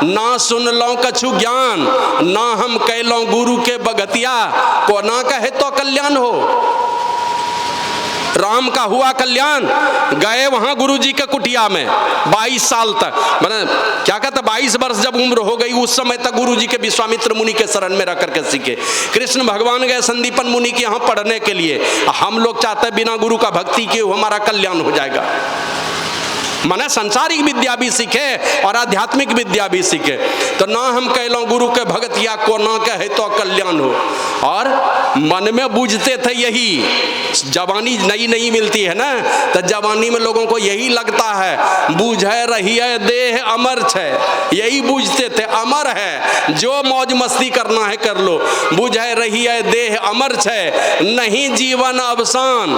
ना सुनलौं कछु ज्ञान, ना हम कैलौं गुरु के बगतिया, को ना कहे तो कल्याण हो। राम का हुआ कल्याण, गए वहां गुरुजी के कुटिया में 22 साल तक, मैंने क्या कहता 22 वर्ष जब उम्र हो गई, उस समय तक गुरुजी के विश्वामित्र मुनि के शरण में रह करके सीखे। कृष्ण भगवान गए संदीपन मुनि के यहाँ पढ़ने के लिए। हम लोग चाहते हैं बिना गुरु का भक्ति के हमारा कल्याण हो जाएगा, माने संसारिक विद्या भी सीखे और आध्यात्मिक विद्या भी सीखे। तो ना हम कहलों गुरु के भगतिया, को ना कहे तो कल्याण हो। और मन में बूझते थे यही जवानी नई नई मिलती है ना, तो जवानी में लोगों को यही लगता है बूझे रही है देह अमर है, यही बूझते थे अमर है, जो मौज मस्ती करना है कर लो, बुझे रही है देह अमर है, नहीं जीवन अवसान।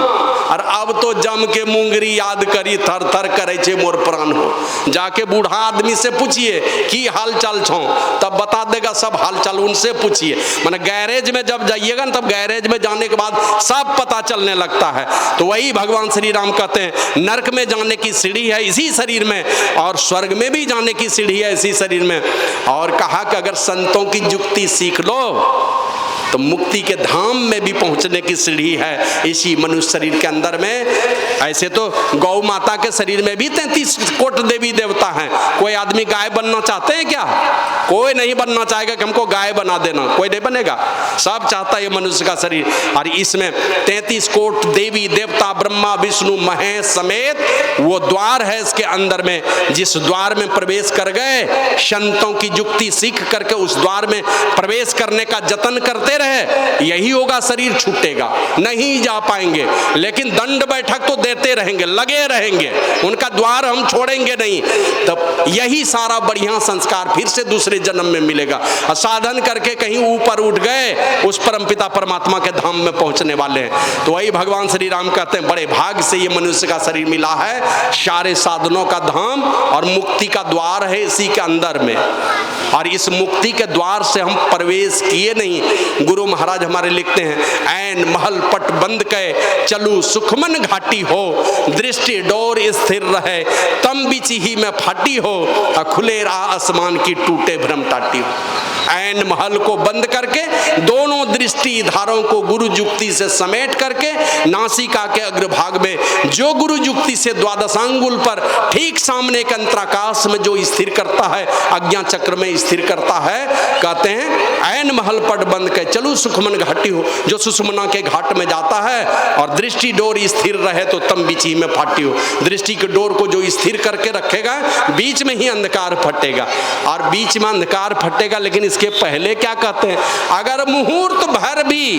और अब तो जम के मुंगरी याद करी थर थर करे छे मोर प्राण हो। जाके बूढ़ा आदमी से पूछिए कि हाल चाल छो, तब बता देगा सब हाल चाल। उनसे पूछिए, माने गैरेज में जब जाइएगा ना, तब गैरेज में जाने के बाद सब पता चलने लगता है। तो वही भगवान श्री राम कहते हैं नरक में जाने की सीढ़ी है इसी शरीर में, और स्वर्ग में भी जाने की सीढ़ी है इसी शरीर में। और कहा कि अगर संतों की जुक्ति सीख लो तो मुक्ति के धाम में भी पहुंचने की सीढ़ी है इसी मनुष्य शरीर के अंदर में। ऐसे तो गौ माता के शरीर में भी 33 कोट देवी देवता हैं। कोई आदमी गाय बनना चाहते हैं क्या? कोई नहीं बनना चाहेगा कि हमको गाय बना देना, कोई नहीं बनेगा। सब चाहता है ये मनुष्य का शरीर। और इसमें 33 कोट देवी देवता ब्रह्मा विष्णु महेश समेत वो द्वार है इसके अंदर में, जिस द्वार में प्रवेश कर गए, संतों की जुक्ति सीख करके उस द्वार में प्रवेश करने का जतन करते रहे, यही होगा शरीर छूटेगा, नहीं जा पाएंगे। लेकिन दंड बैठक तो देते रहेंगे, लगे रहेंगे, उनका द्वार हम छोड़ेंगे नहीं। तब यही सारा बढ़िया संस्कार फिर से दूसरे जन्म में मिलेगा। साधन करके कहीं ऊपर उठ गए, उस परमपिता परमात्मा के धाम में पहुंचने वाले हैं। तो वही भगवान श्री राम कहते हैं बड़े भाग्य से ये मनुष्य का शरीर मिला है, सारे साधनों का धाम और मुक्ति का द्वार है इसी के अंदर में। और इस मुक्ति के द्वार से हम प्रवेश किए नहीं। गुरु महाराज हमारे लिखते हैं ऐन महल पट बंद के चलू सुखमन घाटी हो, दृष्टि डोर स्थिर रहे तम बिची ही में फाटी हो, खुले राह आसमान की टूटे भ्रम टाटी हो। ऐन महल को बंद करके दोनों दृष्टि धारों को गुरु जुक्ति से समेट करके नासिका के अग्रभाग में जो गुरु जुक्ति से द्वादशांगुल पर ठीक सामने के अंतराकाश में जो स्थिर करता है, आज्ञा चक्र में स्थिर करता है, कहते हैं ऐन महल पट बंद के चलू सुखमन घाटी हो। जो सुषुम्ना के घाट में जाता है और दृष्टि डोर स्थिर रहे तो तम बीची में फाटी हो। दृष्टि के डोर को जो स्थिर करके रखेगा, बीच में ही अंधकार फटेगा। और बीच में अंधकार फटेगा, लेकिन इसके पहले क्या कहते हैं, अगर मुहूर्त भर भी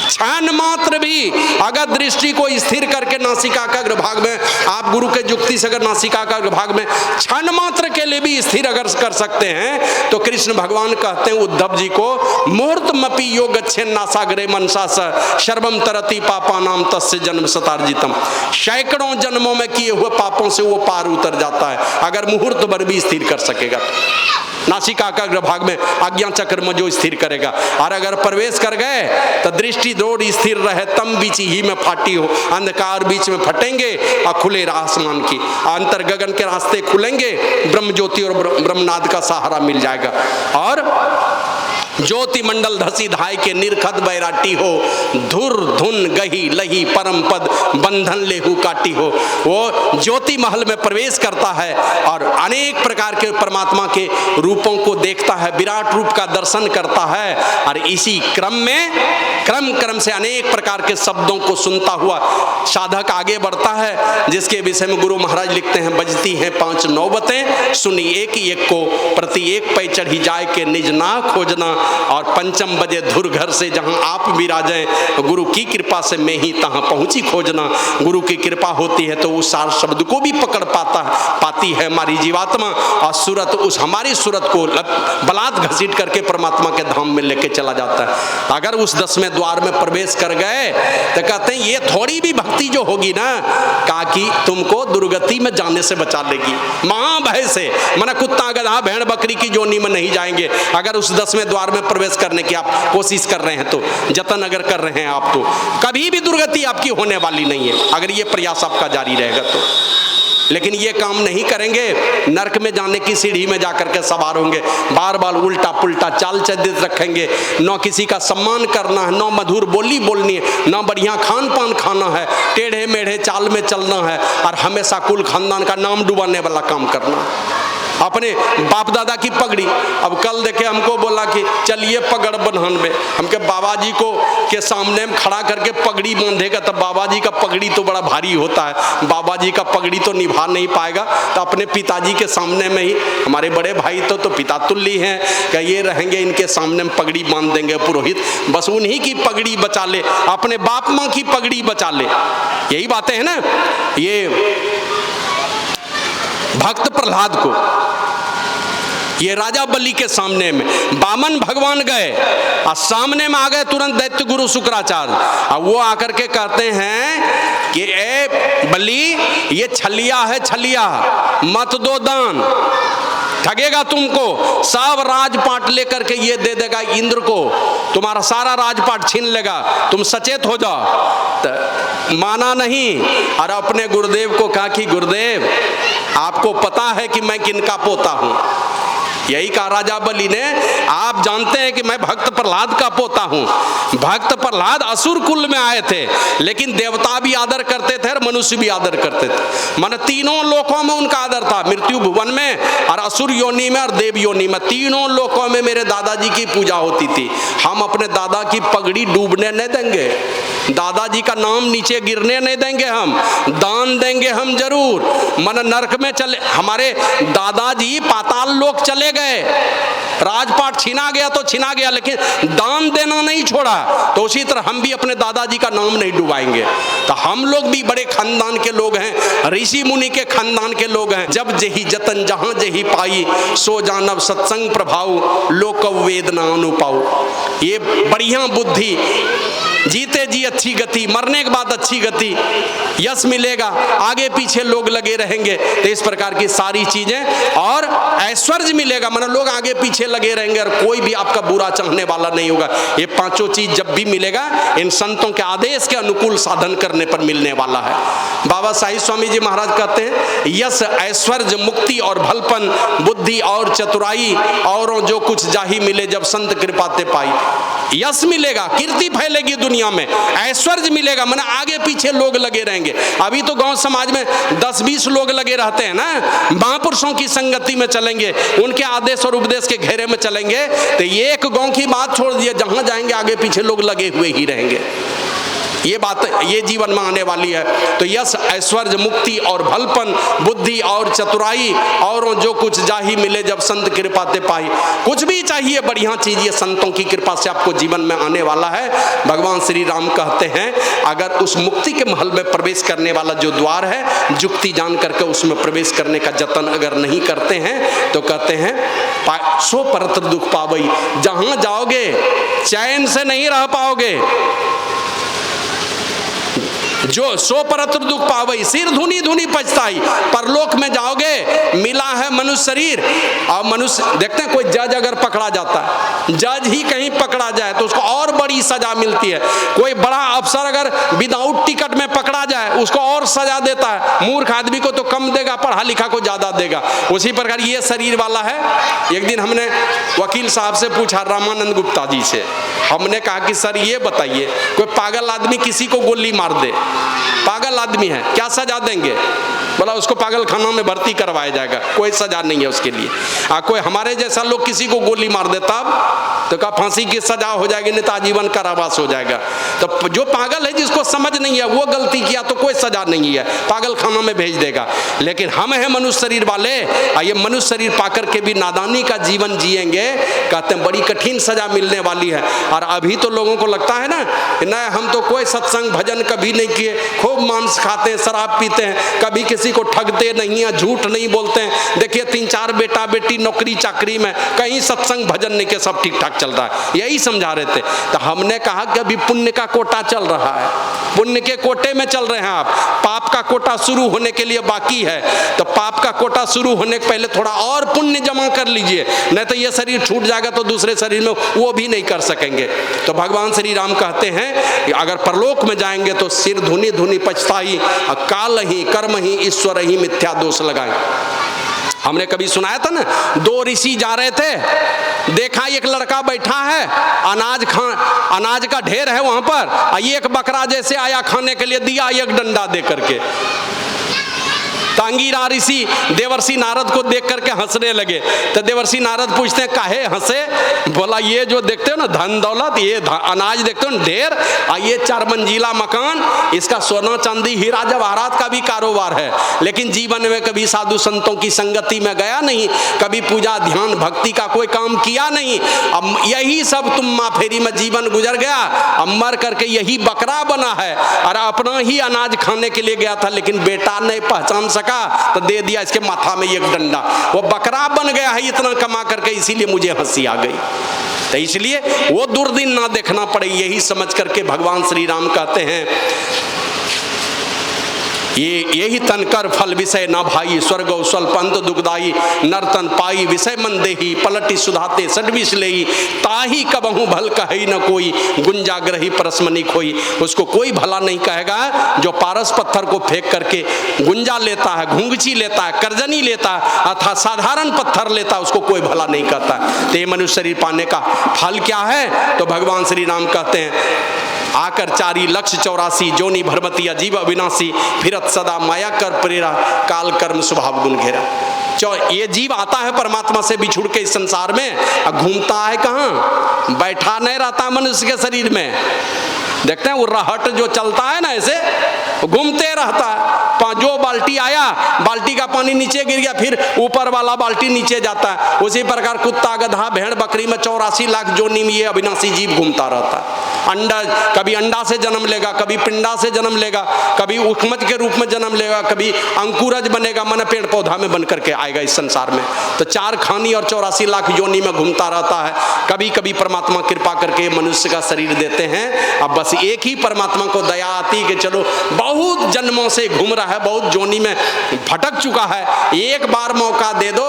क्षण मात्र भी अगर दृष्टि को स्थिर करके नासिका का अग्रभाग में, आप गुरु के जुक्ति से अगर नासिका का अग्रभाग में क्षण मात्र के लिए भी स्थिर अगर कर सकते हैं, तो कृष्ण भगवान कहते हैं उद्धव जी को मुहूर्तमपि योग गच्छेन नासाग्रे मनसा सर्वम तरति पापा नाम तस्य जन्म सतार्जितम। सैकड़ों जन्मों में किए हुए पापों से वो पार उतर जाता है अगर मुहूर्त भर भी स्थिर कर सकेगा। नासिका का अग्रभाग में आज्ञा चक्र में जो स्थिर करेगा। और अगर प्रवेश कर गए तो दृष्टि डोर स्थिर रहे तम बीच ही में फाटी हो। अंधकार बीच में फटेंगे और खुले आसमान की अंतर गगन के रास्ते खुलेंगे, ब्रह्म ज्योति और ब्रह्मनाद का सहारा मिल जाएगा। और ज्योति मंडल धसी धाय के निर्खद बैराटी हो, धुर धुन गही लही परम पद बंधन लेहू काटी हो। वो ज्योति महल में प्रवेश करता है और अनेक प्रकार के परमात्मा के रूपों को देखता है, विराट रूप का दर्शन करता है। और इसी क्रम में क्रम से अनेक प्रकार के शब्दों को सुनता हुआ साधक आगे बढ़ता है, जिसके विषय में गुरु महाराज लिखते हैं बजती हैं 5 नौबतें, सुनी एक एक को प्रति एक पे चढ़ी जाए के निज ना खोजना। और पंचम बजे धुर घर से जहां आप विराजें, गुरु की कृपा से मैं ही तहां पहुंची खोजना। गुरु की कृपा होती है तो उस सार शब्द को भी पकड़ पाती है हमारी जीवात्मा, और सूरत उस हमारी सूरत को बलात् घसीट करके परमात्मा के धाम में लेके चला जाता है। अगर उस 10वें द्वार में प्रवेश कर गए तो कहते हैं ये थोड़ी भी भक्ति जो होगी ना, काकी तुमको दुर्गति में जाने से बचा लेगी, महाभय से। माना कुत्ता गधा भेड़ बकरी की जोनी में नहीं जाएंगे। अगर उस 10वें द्वार में प्रवेश करने की आप कोशिश कर रहे हैं, तो जतन अगर कर रहे हैं आप, तो कभी भी दुर्गति आपकी होने वाली नहीं है अगर ये प्रयास आपका जारी रहेगा तो। लेकिन ये काम नहीं करेंगे, नरक में जाने की सीढ़ी में जाकर के सवार होंगे, बार बार उल्टा पुल्टा चाल चल रखेंगे, न किसी का सम्मान करना है, न मधुर बोली बोलनी है, न बढ़िया खान पान खाना है, टेढ़े मेढ़े चाल में चलना है, और हमेशा कुल खानदान का नाम डुबाने वाला काम करना। अपने बाप दादा की पगड़ी। अब कल देखे हमको बोला कि चलिए पगड़ बन्हन में, हम के बाबा जी को के सामने में खड़ा करके पगड़ी बांधेगा तब बाबा जी का पगड़ी तो बड़ा भारी होता है, बाबा जी का पगड़ी तो निभा नहीं पाएगा। तो अपने पिताजी के सामने में ही, हमारे बड़े भाई तो पिता तुल्य हैं, क्या ये रहेंगे इनके सामने में पगड़ी बांध देंगे पुरोहित, बस उन्हीं की पगड़ी बचा ले, अपने बाप माँ की पगड़ी बचा ले। यही बातें हैं ना। ये भक्त प्रहलाद को ये राजा बलि के सामने में बामन भगवान गए और सामने में आ गए तुरंत दैत्य गुरु शुक्राचार्य। अब वो आकर के कहते हैं कि ए बलि, ये छलिया है, छलिया मत दो दान, ठगेगा तुमको, सब राजपाट लेकर के ये दे देगा इंद्र को, तुम्हारा सारा राजपाट छीन लेगा, तुम सचेत हो जाओ। तो माना नहीं और अपने गुरुदेव को कहा कि गुरुदेव आपको पता है कि मैं किनका पोता हूं। यही कहा राजा बलि ने, आप जानते हैं कि मैं भक्त प्रहलाद का पोता हूं। भक्त प्रहलाद असुर कुल में आए थे, लेकिन देवता भी आदर करते थे और मनुष्य भी आदर करते थे। माने तीनों लोकों में उनका आदर था, मृत्यु भुवन में और असुर योनि में और देव योनि में, तीनों लोकों में मेरे दादाजी की पूजा होती थी। हम अपने दादा की पगड़ी डूबने नहीं देंगे, दादाजी का नाम नीचे गिरने नहीं देंगे, हम दान देंगे हम जरूर। मन नरक में चले, हमारे दादाजी पाताल लोक चले गए, राजपाट छीना गया तो छीना गया, लेकिन दान देना नहीं छोड़ा। तो उसी तरह हम भी अपने दादाजी का नाम नहीं डुबाएंगे। तो हम लोग भी बड़े खानदान के लोग हैं, ऋषि मुनि के खानदान के लोग हैं। जब जही जतन जहां जही पाई, सो जानव सत्संग प्रभाव, लोक वेदना अनुपाऊ। ये बढ़िया बुद्धि, जीते जी अच्छी गति, मरने के बाद अच्छी गति, यश मिलेगा, आगे पीछे लोग लगे रहेंगे। तो इस प्रकार की सारी चीजें और ऐश्वर्य मिलेगा, मतलब लोग आगे पीछे लगे रहेंगे और कोई भी आपका बुरा चाहने वाला नहीं होगा। ये पांचों चीज जब भी मिलेगा इन संतों के आदेश के अनुकूल साधन करने पर मिलने वाला है। बाबा साहिब स्वामी जी महाराज कहते हैं, यश ऐश्वर्य मुक्ति और भलपन, बुद्धि और चतुराई, और जो कुछ जाही मिले जब संत कृपा ते पाई। यश मिलेगा, कीर्ति फैलेगी दुनिया में, ऐश्वर्य मिलेगा, माने आगे पीछे लोग लगे रहेंगे। अभी तो गांव समाज में 10-20 लोग लगे रहते हैं ना, महापुरुषों की संगति में चलेंगे, उनके आदेश और उपदेश के घेरे में चलेंगे, तो ये एक गांव की बात छोड़ दिए, जहां जाएंगे आगे पीछे लोग लगे हुए ही रहेंगे। ये बात ये जीवन में आने वाली है। तो यश ऐश्वर्य मुक्ति और भलपन, बुद्धि और चतुराई, और जो कुछ जाही मिले जब संत कृपा ते पाई। कुछ भी चाहिए बढ़िया चीज, ये संतों की कृपा से आपको जीवन में आने वाला है। भगवान श्री राम कहते हैं, अगर उस मुक्ति के महल में प्रवेश करने वाला जो द्वार है, जुक्ति जान करके उसमें प्रवेश करने का जतन अगर नहीं करते हैं, तो कहते हैं सो परत्र दुख पावई, जहां जाओगे चैन से नहीं रह पाओगे। जो सो परत्र दुख पावई, सिर धुनी धुनी पछताई। परलोक में जाओगे, मिला है मनुष्य शरीर, और मनुष्य देखते हैं कोई जज अगर पकड़ा जाता है, जज ही कहीं पकड़ा जाए तो उसको और बड़ी सजा मिलती है। कोई बड़ा अफसर अगर विदाउट टिकट में पकड़ा जाए, उसको और सजा देता है। मूर्ख आदमी को तो कम देगा, पढ़ा लिखा को ज्यादा देगा। उसी प्रकार ये शरीर वाला है। एक दिन हमने वकील साहब से पूछा, रामानंद गुप्ता जी से, हमने कहा कि सर ये बताइए, कोई पागल आदमी किसी को गोली मार दे, पागल आदमी है, क्या सजा देंगे? बोला उसको पागल खाना में भर्ती करवाया जाएगा, कोई सजा नहीं है उसके लिए। कोई हमारे जैसा लोग किसी को गोली मार देता तो कहा फांसी की सजा हो जाएगी, नहीं तो आजीवन कारावास हो जाएगा। तो जो पागल है, जिसको समझ नहीं है, वो गलती किया तो कोई सजा नहीं है, पागल खाना में भेज देगा। लेकिन हम हैं मनुष्य शरीर वाले, ये मनुष्य शरीर पाकर के भी नादानी का जीवन जिएंगे, कहते हैं बड़ी कठिन सजा मिलने वाली है। और अभी तो लोगों को लगता है ना, नहीं हम तो कोई सत्संग भजन कभी नहीं किए, खूब मांस खाते हैं, शराब पीते हैं, कभी किसी को ठगते नहीं है, झूठ नहीं बोलते हैं। देखिए 3-4 बेटा बेटी नौकरी चाकरी में, कहीं सत्संग भजन नहीं के, सब ठीक ठाक चल रहा है, यही समझा रहे थे। तो हमने कहा कि अभी पुण्य का कोटा चल रहा है, पुण्य के कोटे में चल रहे हैं आप, पाप का कोटा शुरू होने के लिए बाकी है। तो पाप का कोटा शुरू होने के पहले थोड़ा और पुण्य जमा कर लीजिए, नहीं तो ये शरीर छूट जाएगा तो दूसरे शरीर में वो भी नहीं कर सकेंगे। तो भगवान श्री राम कहते हैं कि अगर परलोक में जाएंगे तो सिर धुनी धुनी पछताई, काल ही कर्म ही ईश्वर ही मिथ्या दोष लगाए। हमने कभी सुनाया था ना, 2 ऋषि जा रहे थे, देखा एक लड़का बैठा है, अनाज का ढेर है वहां पर, एक बकरा जैसे आया खाने के लिए, दिया एक डंडा दे करके। अंगिरा ऋषि देवर्षि नारद को देख करके हंसने लगे। तो देवर्षि नारद पूछते हैं काहे हंसे? बोला ये जो देखते हो ना धन दौलत, ये अनाज देखते हो ना ढेर, ये 4 मंजिला मकान, इसका सोना चांदी हीरा जवाहरात का भी कारोबार है, लेकिन जीवन में कभी साधु संतों की संगति में गया नहीं, कभी पूजा ध्यान भक्ति का कोई काम किया नहीं। अब यही सब तुम माँ फेरी में जीवन गुजर गया, अब मर करके यही बकरा बना है और अपना ही अनाज खाने के लिए गया था, लेकिन बेटा नहीं पहचान सका तो दे दिया इसके माथा में एक डंडा, वो बकरा बन गया है इतना कमा करके, इसीलिए मुझे हंसी आ गई। तो इसलिए वो दुर्दिन ना देखना पड़े, यही समझ करके भगवान श्री राम कहते हैं यही तन कर फल विषय ना भाई, स्वर्ग स्वल्प अंत दुखदाई, नर्तन पाई विषय मन देही, पलटी सुधाते सडविष लेई, ताही कबहू भल कही न कोई, गुंजाग्रही परसमनी खोई। उसको कोई भला नहीं कहेगा जो पारस पत्थर को फेंक करके गुंजा लेता है, घुंगची लेता है, करजनी लेता है, अर्थात साधारण पत्थर लेता है, उसको कोई भला नहीं कहता। तो ये मनुष्य शरीर पाने का फल क्या है? तो भगवान श्री राम कहते हैं आकर 4,84,000 जोनी भरमती अजीब अविनाशी, फिरत सदा माया कर प्रेरा, काल कर्म स्वभाव गुण घेरा। ये जीव आता है परमात्मा से बिछुड़ के इस संसार में, घूमता है कहाँ? बैठा नहीं रहता मनुष्य के शरीर में। देखते हैं वो रहट जो चलता है ना, ऐसे घूमते रहता है। जो बाल्टी आया, बाल्टी का पानी नीचे गिर गया, फिर ऊपर वाला बाल्टी नीचे जाता है। उसी प्रकार कुत्ता गधा भेड़ बकरी में 84 लाख जोनी में ये अविनाशी जीव घूमता रहता है। अंडा, कभी अंडा से जन्म लेगा, कभी पिंडा से जन्म लेगा, कभी उखमज के रूप में जन्म लेगा, कभी अंकुरज बनेगा, मन पेड़ पौधा में बन करके आएगा इस संसार में। तो 4 खानी और 84 लाख योनि में घूमता रहता है। कभी कभी परमात्मा कृपा करके मनुष्य का शरीर देते हैं। अब बस एक ही परमात्मा को दया आती कि चलो बहुत जन्मों से घूम रहा है, बहुत जोनी में भटक चुका है, एक बार मौका दे दो,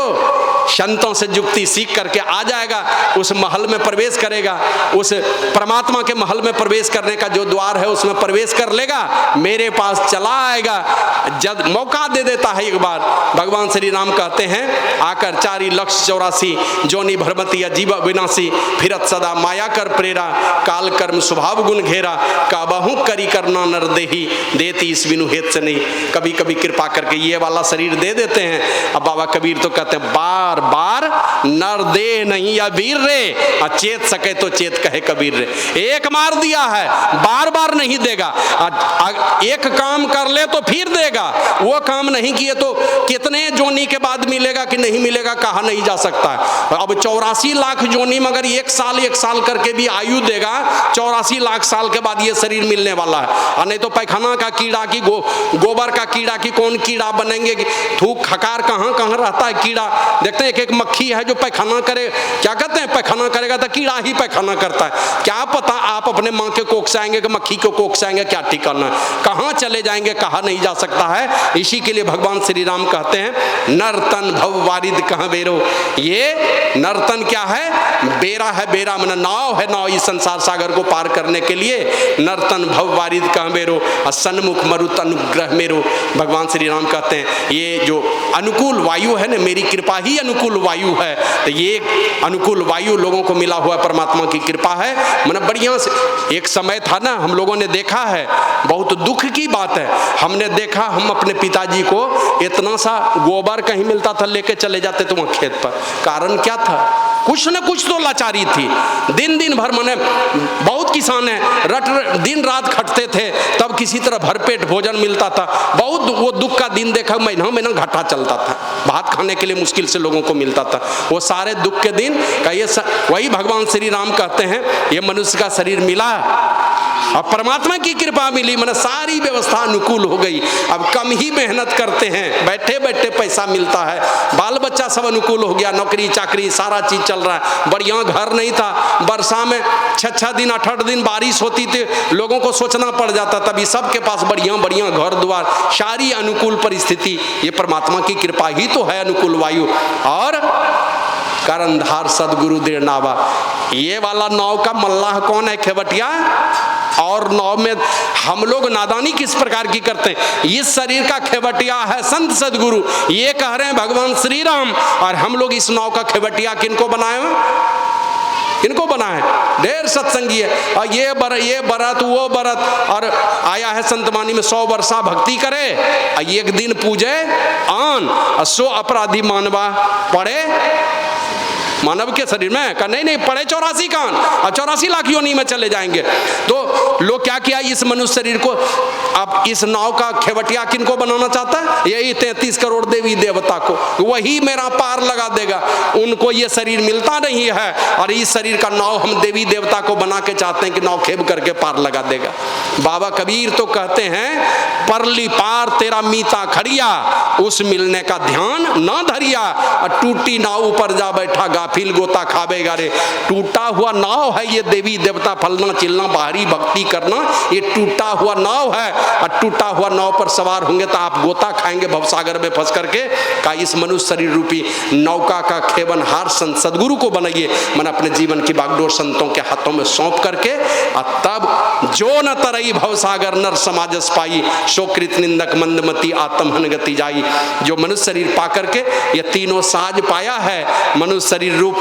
संतों से जुक्ति सीख करके आ जाएगा, उस महल में प्रवेश करेगा, उस परमात्मा के महल में प्रवेश करने का जो द्वार है उसमें प्रवेश कर लेगा, मेरे पास चला आएगा। जब मौका दे देता है एक बार, भगवान श्री राम कहते हैं आकर 4,84,000 जोनी भरमती अजीब अविनाशी, फिरत सदा माया कर प्रेरा, काल कर्म स्वभाव गुण घेरा, काबहू करी करना नर देही, देती इस बिनु हेत से नहीं। कभी कभी कृपा करके ये वाला शरीर दे देते हैं। अब बाबा कबीर तो कहते हैं बार बार नर दे नहीं या वीर रे, चेत सके तो चेत कहे कबीर रे। एक मार दिया है, बार बार नहीं देगा। एक काम कर ले तो फिर देगा, वो काम नहीं किए तो कितने जोनी के बाद मिलेगा कि नहीं मिलेगा कहा नहीं जा सकता है। अब 84 लाख जोनी मगर एक साल करके भी आयु देगा, 84 लाख साल के बाद ये शरीर मिलने वाला है। नहीं तो पैखाना का कीड़ा की गोबर का कीड़ा की कौन कीड़ा बनेंगे, थूक खकार कहाँ कहाँ रहता है कीड़ा। देखते हैं एक मक्खी है जो पैखाना करे, क्या कहते हैं पैखाना करेगा तो कीड़ा ही पैखाना करता है। क्या पता आप अपने माँ के कोख से आएंगे कि मक्खी को कोख से आएंगे, क्या ठिकाना है, कहाँ चले जाएंगे कहा नहीं जा सकता है। इसी के लिए भगवान श्री राम कहते हैं नर्तन भव वारिद कहाँ बेरो। ये नर्तन क्या है? बेरा है, बेरा मन नाव है, नाव इस संसार सागर को पार करने के लिए। नर्तन भव वारिद कहाँ बेरो, सन्मुख मरुत अनुग्रह मेरो। भगवान श्री राम कहते हैं ये जो अनुकूल वायु है ना, मेरी कृपा ही अनुकूल वायु है। तो ये अनुकूल वायु लोगों को मिला हुआ परमात्मा की कृपा है। मतलब बढ़िया से एक समय था ना, हम लोगों ने देखा है, बहुत दुख की बात है, हमने देखा हम अपने पिताजी को इतना सा गोबर कहीं मिलता था लेके चले जाते थे वहाँ खेत पर। कारण क्या था? कुछ न कुछ तो लाचारी थी। दिन भर मने बहुत किसान है दिन रात खटते थे, तब किसी तरह भरपेट भोजन मिलता था। बहुत वो दुख का दिन देखा, महीना घाटा चलता था, भात खाने के लिए मुश्किल से लोगों को मिलता था। वो सारे दुख के दिन का ये वही भगवान श्री राम कहते हैं ये मनुष्य का शरीर मिला और परमात्मा की कृपा मिली, मतलब सारी व्यवस्था अनुकूल हो गई। अब कम ही मेहनत करते हैं, बैठे बैठे पैसा मिलता है, बाल बच्चा सब अनुकूल हो गया, नौकरी चाकरी सारा चीज चल रहा है। बढ़िया घर नहीं था, वर्षा में 6 दिन 8 दिन बारिश होती थी, लोगों को सोचना पड़ जाता, तभी सबके पास बढ़िया बढ़िया घर द्वार, सारी अनुकूल परिस्थिति। ये परमात्मा की कृपा ही तो है अनुकूल वायु। और करंधार सदगुरु दृढ़ नावा, ये वाला नाव का मल्लाह कौन है? खेवटिया। और नाव में हम लोग नादानी किस प्रकार की करते हैं, इस शरीर का खेवटिया है संत सदगुरु, ये कह रहे हैं भगवान श्री राम। और हम लोग इस नाव का खेवटिया किनको बनाए हुए? इनको बना है, ढेर सत्संगी है, और ये बरत वो बरत, और आया है संतमानी में 100 वर्षा भक्ति करे, एक दिन पूजे आन, 100 अपराधी मानवा पड़े मानव के शरीर में। कहा नहीं पड़े 84 कान, और 84 लाख योनि में चले जाएंगे। तो लोग क्या किया, इस मनुष्य शरीर को, अब इस नाव का खेवटिया किनको बनाना चाहता है, यही 33 करोड़ देवी देवता को, वही मेरा पार लगा देगा। उनको ये शरीर मिलता नहीं है, और इस शरीर का नाव हम देवी देवता को बना के चाहते हैं कि नाव खेव करके पार लगा देगा। बाबा कबीर तो कहते हैं, परली पार तेरा मीता खड़िया, उस मिलने का ध्यान ना धरिया, और टूटी नाव ऊपर जा बैठा गाफिल गोता खाबेगा रे। टूटा हुआ नाव है ये देवी देवता फलना चिलना बाहरी भक्ति करना, ये टूटा हुआ नाव है, और टूटा हुआ नाव पर सवार होंगे तो आप गोता खाएंगे भवसागर में फंस करके। का इस मनुष्य शरीर रूपी नौका का खेवन हार संत सदगुरु को बनाइए, मन अपने जीवन की बागडोर संतों के हाथों में सौंप करके, और तब जो न तरई भवसागर नर समाजस पाई, शोकृत निंदक मंदमती आत्महन गति जाई। जो मनुष्य शरीर पा करके ये तीनों साज पाया है, मनुष्य शरीर रूप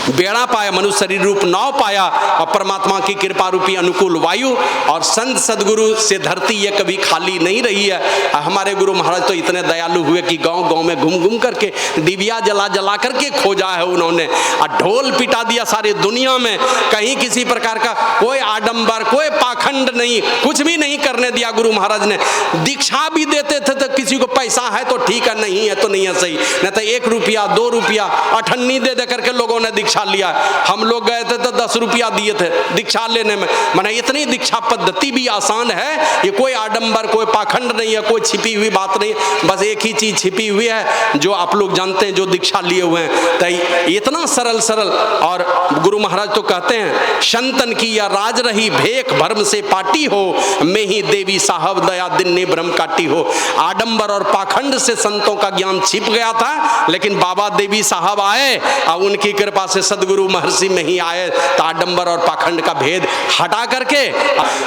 बेड़ा पाया, मनुष्य शरीर रूप नाव पाया, और परमात्मा की कृपा रूपी अनुकूल वायु, और संत सदगुरु से धरती ये कभी खाली नहीं रही है। हमारे गुरु महाराज तो इतने दयालु हुए कि गांव गांव में घूम घूम करके दिव्या जला जला करके खोजा है उन्होंने, और ढोल पिटा दिया सारी दुनिया में। कहीं किसी प्रकार का कोई आडंबर कोई पाखंड नहीं, कुछ भी नहीं करने दिया गुरु महाराज ने। दीक्षा भी देते थे तो किसी को पैसा है तो ठीक है, नहीं है तो नहीं है सही, नहीं तो 1 रुपया 2 रुपया अठन्नी दे दे करके लोगों ने दीक्षा लिया। हम लोग गए थे तो 10 रुपया दिए थे दीक्षा लेने में। माने इतनी दीक्षा पद्धति भी आसान है, ये कोई आडंबर कोई पाखंड नहीं है, कोई छिपी हुई बात नहीं, बस एक ही चीज छिपी हुई है जो आप लोग जानते हैं, जो दीक्षा लिए हुए हैं। तो इतना सरल सरल। और गुरु महाराज तो कहते हैं, संतन की या राज रही भेख भरम से पाटी हो, मैं ही देवी साहब दया दिन ने ब्रह्म काटी हो। आडंबर और पाखंड से संतों का ज्ञान छिप गया था, लेकिन बाबा देवी साहब आए और उनकी कृपा से सदगुरु महर्षि में ही आए, तो आडंबर और पाखंड का भेद हटा करके।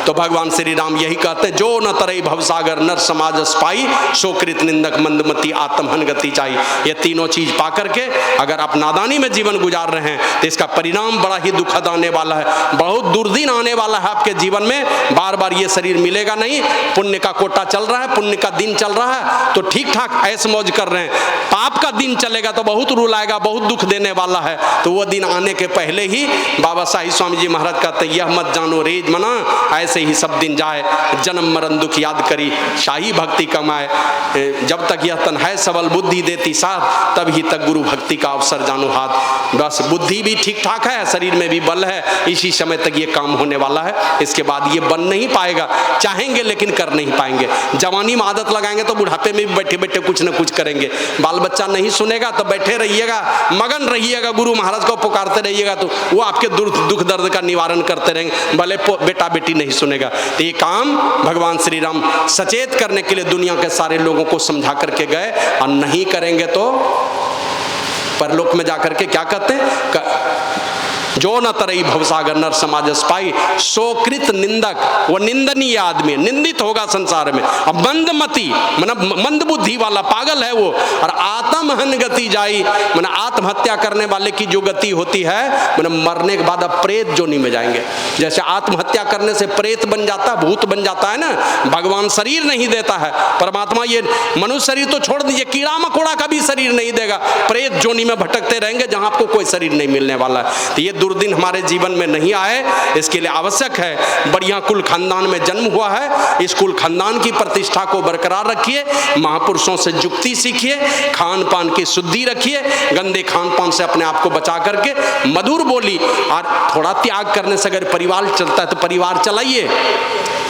तो भगवान श्री राम यही कहते हैं, जो न तरई भवसागर नर समाज पाई, शोकृत निंदक मंदमती आत्महन गति चाही। ये तीनों चीज पा करके अगर आप नादानी में जीवन गुजार रहे हैं तो इसका परिणाम बड़ा ही दुखद आने वाला है, बहुत दुर्दिन आने वाला है आपके जीवन में। बार बार ये शरीर मिलेगा नहीं। पुण्य का कोटा चल रहा है, पुण्य का दिन चल रहा है तो ठीक ठाक ऐश मौज कर रहे हैं। पाप का दिन चलेगा तो बहुत रुलाएगा, बहुत दुख देने वाला है। तो वो दिन आने के पहले ही बाबा साहिब स्वामी जी महाराज कहते हैं, यह मत जानो रेज मना, ऐसे ही सब दिन जाए, जन्म मरण दुख याद करी, शाही भक्ति कमाए। जब तक यह तन है सबल बुद्धि देती साथ, तभी तक गुरु भक्ति का अवसर जानो हाथ। बस बुद्धि भी ठीक ठाक है, शरीर में भी बल है, इसी समय तक ये काम होने वाला है। इसके बाद ये बन नहीं पाएगा, चाहेंगे लेकिन कर नहीं पाएंगे। जवानी में आदत लगाएंगे तो बुढ़ापे में भी बैठे बैठे कुछ न कुछ करेंगे। बाल बच्चा नहीं सुनेगा तो बैठे रहिएगा, मगन रहिएगा, गुरु महाराज को पुकारते रहिएगा, तो वो आपके दुख दर्द का निवारण करते रहेंगे, भले बेटा बेटी नहीं सुनेगा। तो ये काम भगवान श्री राम सचेत करने के लिए दुनिया के सारे लोगों को समझा करके गए, और नहीं करेंगे तो परलोक में जाकर के क्या कहते हैं, जो न तरई भवसागर नर समाजस पाई, सोकृत निंदक, वो निंदनीय आदमी, निंदित होगा संसार में। अब मंदमती मतलब मंद बुद्धि वाला पागल है वो, और आत्महन गति जाई, मतलब आत्महत्या करने वाले की जो गति होती है, मतलब मरने के बाद अब प्रेत जोनी में जाएंगे। जैसे आत्महत्या करने से प्रेत बन जाता है, भूत बन जाता है ना, भगवान शरीर नहीं देता है, परमात्मा ये मनुष्य शरीर तो छोड़ दीजिए, कीड़ा मकोड़ा का भी शरीर नहीं देगा, प्रेत जोनी में भटकते रहेंगे जहां आपको कोई शरीर नहीं मिलने वाला है। तो ये दुर्दिन हमारे जीवन में नहीं आए, इसके लिए आवश्यक है, बढ़िया कुल खानदान में जन्म हुआ है, इस कुल खानदान की प्रतिष्ठा को बरकरार रखिए, महापुरुषों से जुक्ति सीखिए, खान पान की शुद्धि रखिए, गंदे खान पान से अपने आप को बचा करके मधुर बोली, और थोड़ा त्याग करने से अगर परिवार चलता है तो परिवार चलाइए।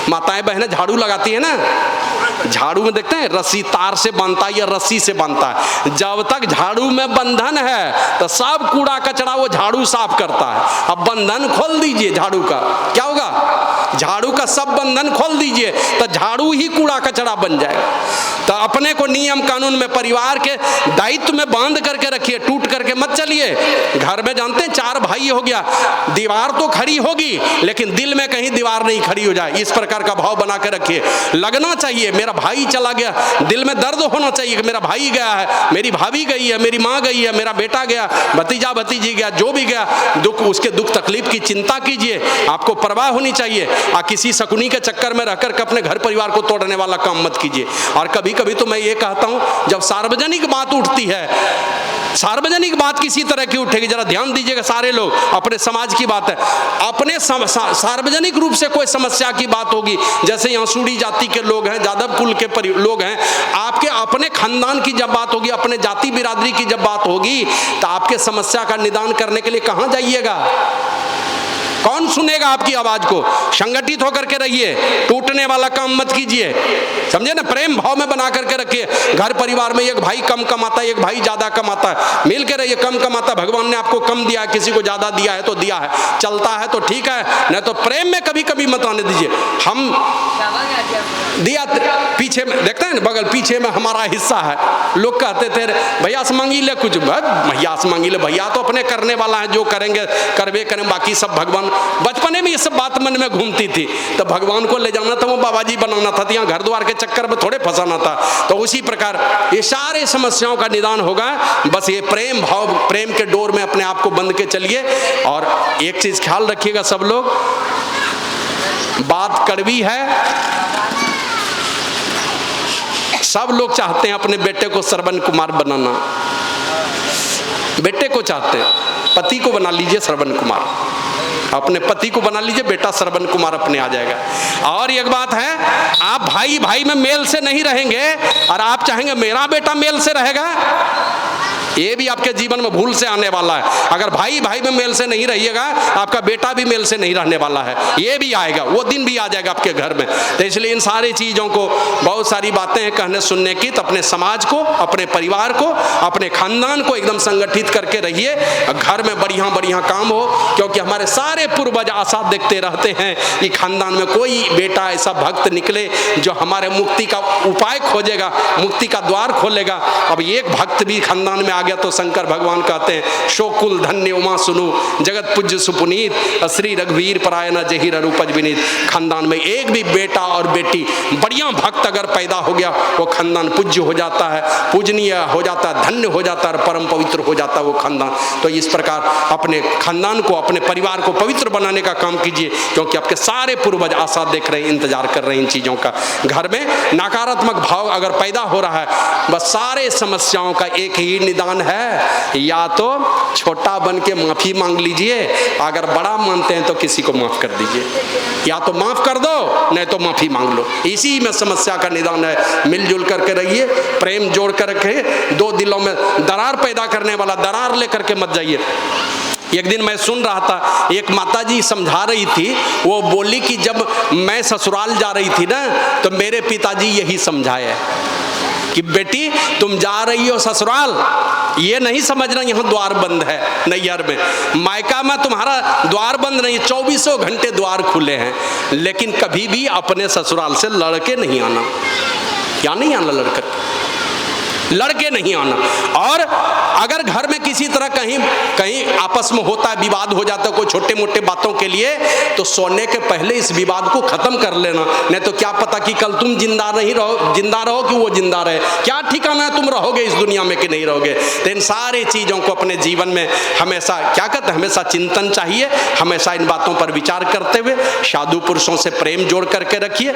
माताएं बहनें झाड़ू लगाती है ना, झाड़ू में देखते हैं रस्सी तार से बांधता है या रस्सी से बांधता है। जब तक झाड़ू में बंधन है तो सब कूड़ा कचरा वो झाड़ू साफ करता है। अब बंधन खोल दीजिए झाड़ू का, क्या होगा? झाड़ू का सब बंधन खोल दीजिए तो झाड़ू ही कूड़ा कचरा बन जाएगा। तो अपने को नियम कानून में, परिवार के दायित्व में बांध करके रखिए, टूट करके मत चलिए। घर में जानते हैं 4 भाई हो गया, दीवार तो खड़ी होगी लेकिन दिल में कहीं दीवार नहीं खड़ी हो जाए, इस प्रकार का भाव बना के रखिए। लगना चाहिए मेरा भाई चला गया, दिल में दर्द होना चाहिए कि मेरा भाई गया है, मेरी भाभी गई है, मेरी माँ गई है, मेरा बेटा गया, भतीजा भतीजी गया, जो भी गया, दुख, उसके दुख तकलीफ की चिंता कीजिए, आपको परवाह होनी चाहिए। किसी शकुनी के चक्कर में रहकर के अपने घर परिवार को तोड़ने वाला काम मत कीजिए। और कभी कभी तो मैं ये कहता हूं, जब सार्वजनिक बात उठती है, सार्वजनिक बात किसी तरह की उठेगी, जरा ध्यान दीजिएगा सारे लोग, अपने समाज की बात है, अपने सार्वजनिक रूप से कोई समस्या की बात होगी, जैसे यहाँ सूड़ी जाति के लोग हैं, यादव कुल के लोग हैं, आपके अपने खानदान की जब बात होगी, अपने जाति बिरादरी की जब बात होगी, तो आपके समस्या का निदान करने के लिए कहां जाइएगा? कौन सुनेगा आपकी आवाज को? संगठित होकर के रहिए, टूटने वाला काम मत कीजिए, समझे ना? प्रेम भाव में बना करके रखिए। घर परिवार में एक भाई कम कमाता है, एक भाई ज्यादा कमाता है, मिल के रहिए। कम कमाता, भगवान ने आपको कम दिया है, किसी को ज्यादा दिया है तो दिया है, चलता है तो ठीक है, नहीं तो प्रेम में कभी कभी मत आने दीजिए। हम दिया पीछे में देखते हैं, बगल पीछे में हमारा हिस्सा है, लोग कहते थे भैया से मांगी ले कुछ, भैया से मांगी ले, भैया तो अपने करने वाला है, जो करेंगे करवे करें, बाकी सब भगवान। बचपने में ये सब बात मन में घूमती थी, तो भगवान को ले जाना था, वो बाबाजी बनाना था, यहाँ घर द्वार के चक्कर में थोड़े फंसाना था। तो उसी प्रकार ये सारे समस्याओं का निदान होगा, बस ये प्रेम भाव, प्रेम के डोर में अपने आप को बंध के चलिए। और एक चीज ख्याल रखिएगा सब लोग, बात कड़वी है, सब लोग चाहते हैं अपने बेटे को श्रवण कुमार बनाना, बेटे को चाहते हैं, पति को बना लीजिए श्रवण कुमार, अपने पति को बना लीजिए, बेटा श्रवण कुमार अपने आ जाएगा। और एक बात है, आप भाई भाई में मेल से नहीं रहेंगे और आप चाहेंगे मेरा बेटा मेल से रहेगा, ये भी आपके जीवन में भूल से आने वाला है। अगर भाई भाई में मेल से नहीं रहिएगा, आपका बेटा भी मेल से नहीं रहने वाला है, ये भी आएगा, वो दिन भी आ जाएगा आपके घर में। तो इसलिए इन सारी चीज़ों को, बहुत सारी बातें हैं कहने सुनने की, तो अपने समाज को, अपने परिवार को, अपने खानदान को एकदम संगठित करके रहिए, घर में बढ़िया बढ़िया काम हो। क्योंकि हमारे सारे पूर्वज आशा देखते रहते हैं कि खानदान में कोई बेटा ऐसा भक्त निकले जो हमारे मुक्ति का उपाय खोजेगा, मुक्ति का द्वार खोलेगा। अब एक भक्त भी खानदान में आ गया तो शंकर भगवान कहते हैं, शोकुल धन्य उमा सुनु, जगत पूज्य सुपुनीत, श्री रघुवीर परायण जही रूपज विनीत। खानदान में एक भी बेटा और बेटी बढ़िया भक्त अगर पैदा हो गया, वो खानदान पूज्य हो जाता है, पूजनीय हो जाता है, धन्य हो जाता है, परम पवित्र हो जाता है वो खानदान। तो इस प्रकार अपने खानदान को, अपने परिवार को पवित्र बनाने का काम कीजिए, क्योंकि आपके सारे पूर्वज आशा देख रहे हैं, इंतजार कर रहे हैं इन चीजों का। घर में नकारात्मक भाव अगर पैदा हो रहा है, बस सारे समस्याओं का एक ही निदान है, या तो छोटा बन के माफी मांग लीजिए, अगर बड़ा मानते हैं तो किसी को माफ कर दीजिए, या तो माफ कर दो नहीं तो माफी मांग लो, इसी में समस्या का निदान है। मिलजुल करके रहिए, प्रेम जोड़ कर रखे, दो दिलों में दरार पैदा करने वाला दरार लेकर के मत जाइए। एक दिन मैं सुन रहा था, एक माताजी समझा रही थी, वो बोली कि जब मैं ससुराल जा रही थी ना, तो मेरे पिताजी यही समझाए कि बेटी तुम जा रही हो ससुराल, ये नहीं समझना यहाँ द्वार बंद है, नैहर में मायका में तुम्हारा द्वार बंद नहीं, 24 घंटे द्वार खुले हैं, लेकिन कभी भी अपने ससुराल से लड़के नहीं आना, या नहीं आना, लड़के नहीं आना। और अगर घर में किसी तरह कहीं आपस में होता है, विवाद हो जाता है कोई छोटे मोटे बातों के लिए, तो सोने के पहले इस विवाद को खत्म कर लेना, नहीं तो क्या पता कि कल तुम जिंदा रहो कि वो जिंदा रहे, क्या ठिकाना है तुम रहोगे इस दुनिया में कि नहीं रहोगे। तो इन सारी चीजों को अपने जीवन में हमेशा क्या कहते हैं, हमेशा चिंतन चाहिए, हमेशा इन बातों पर विचार करते हुए साधु पुरुषों से प्रेम जोड़ करके रखिए।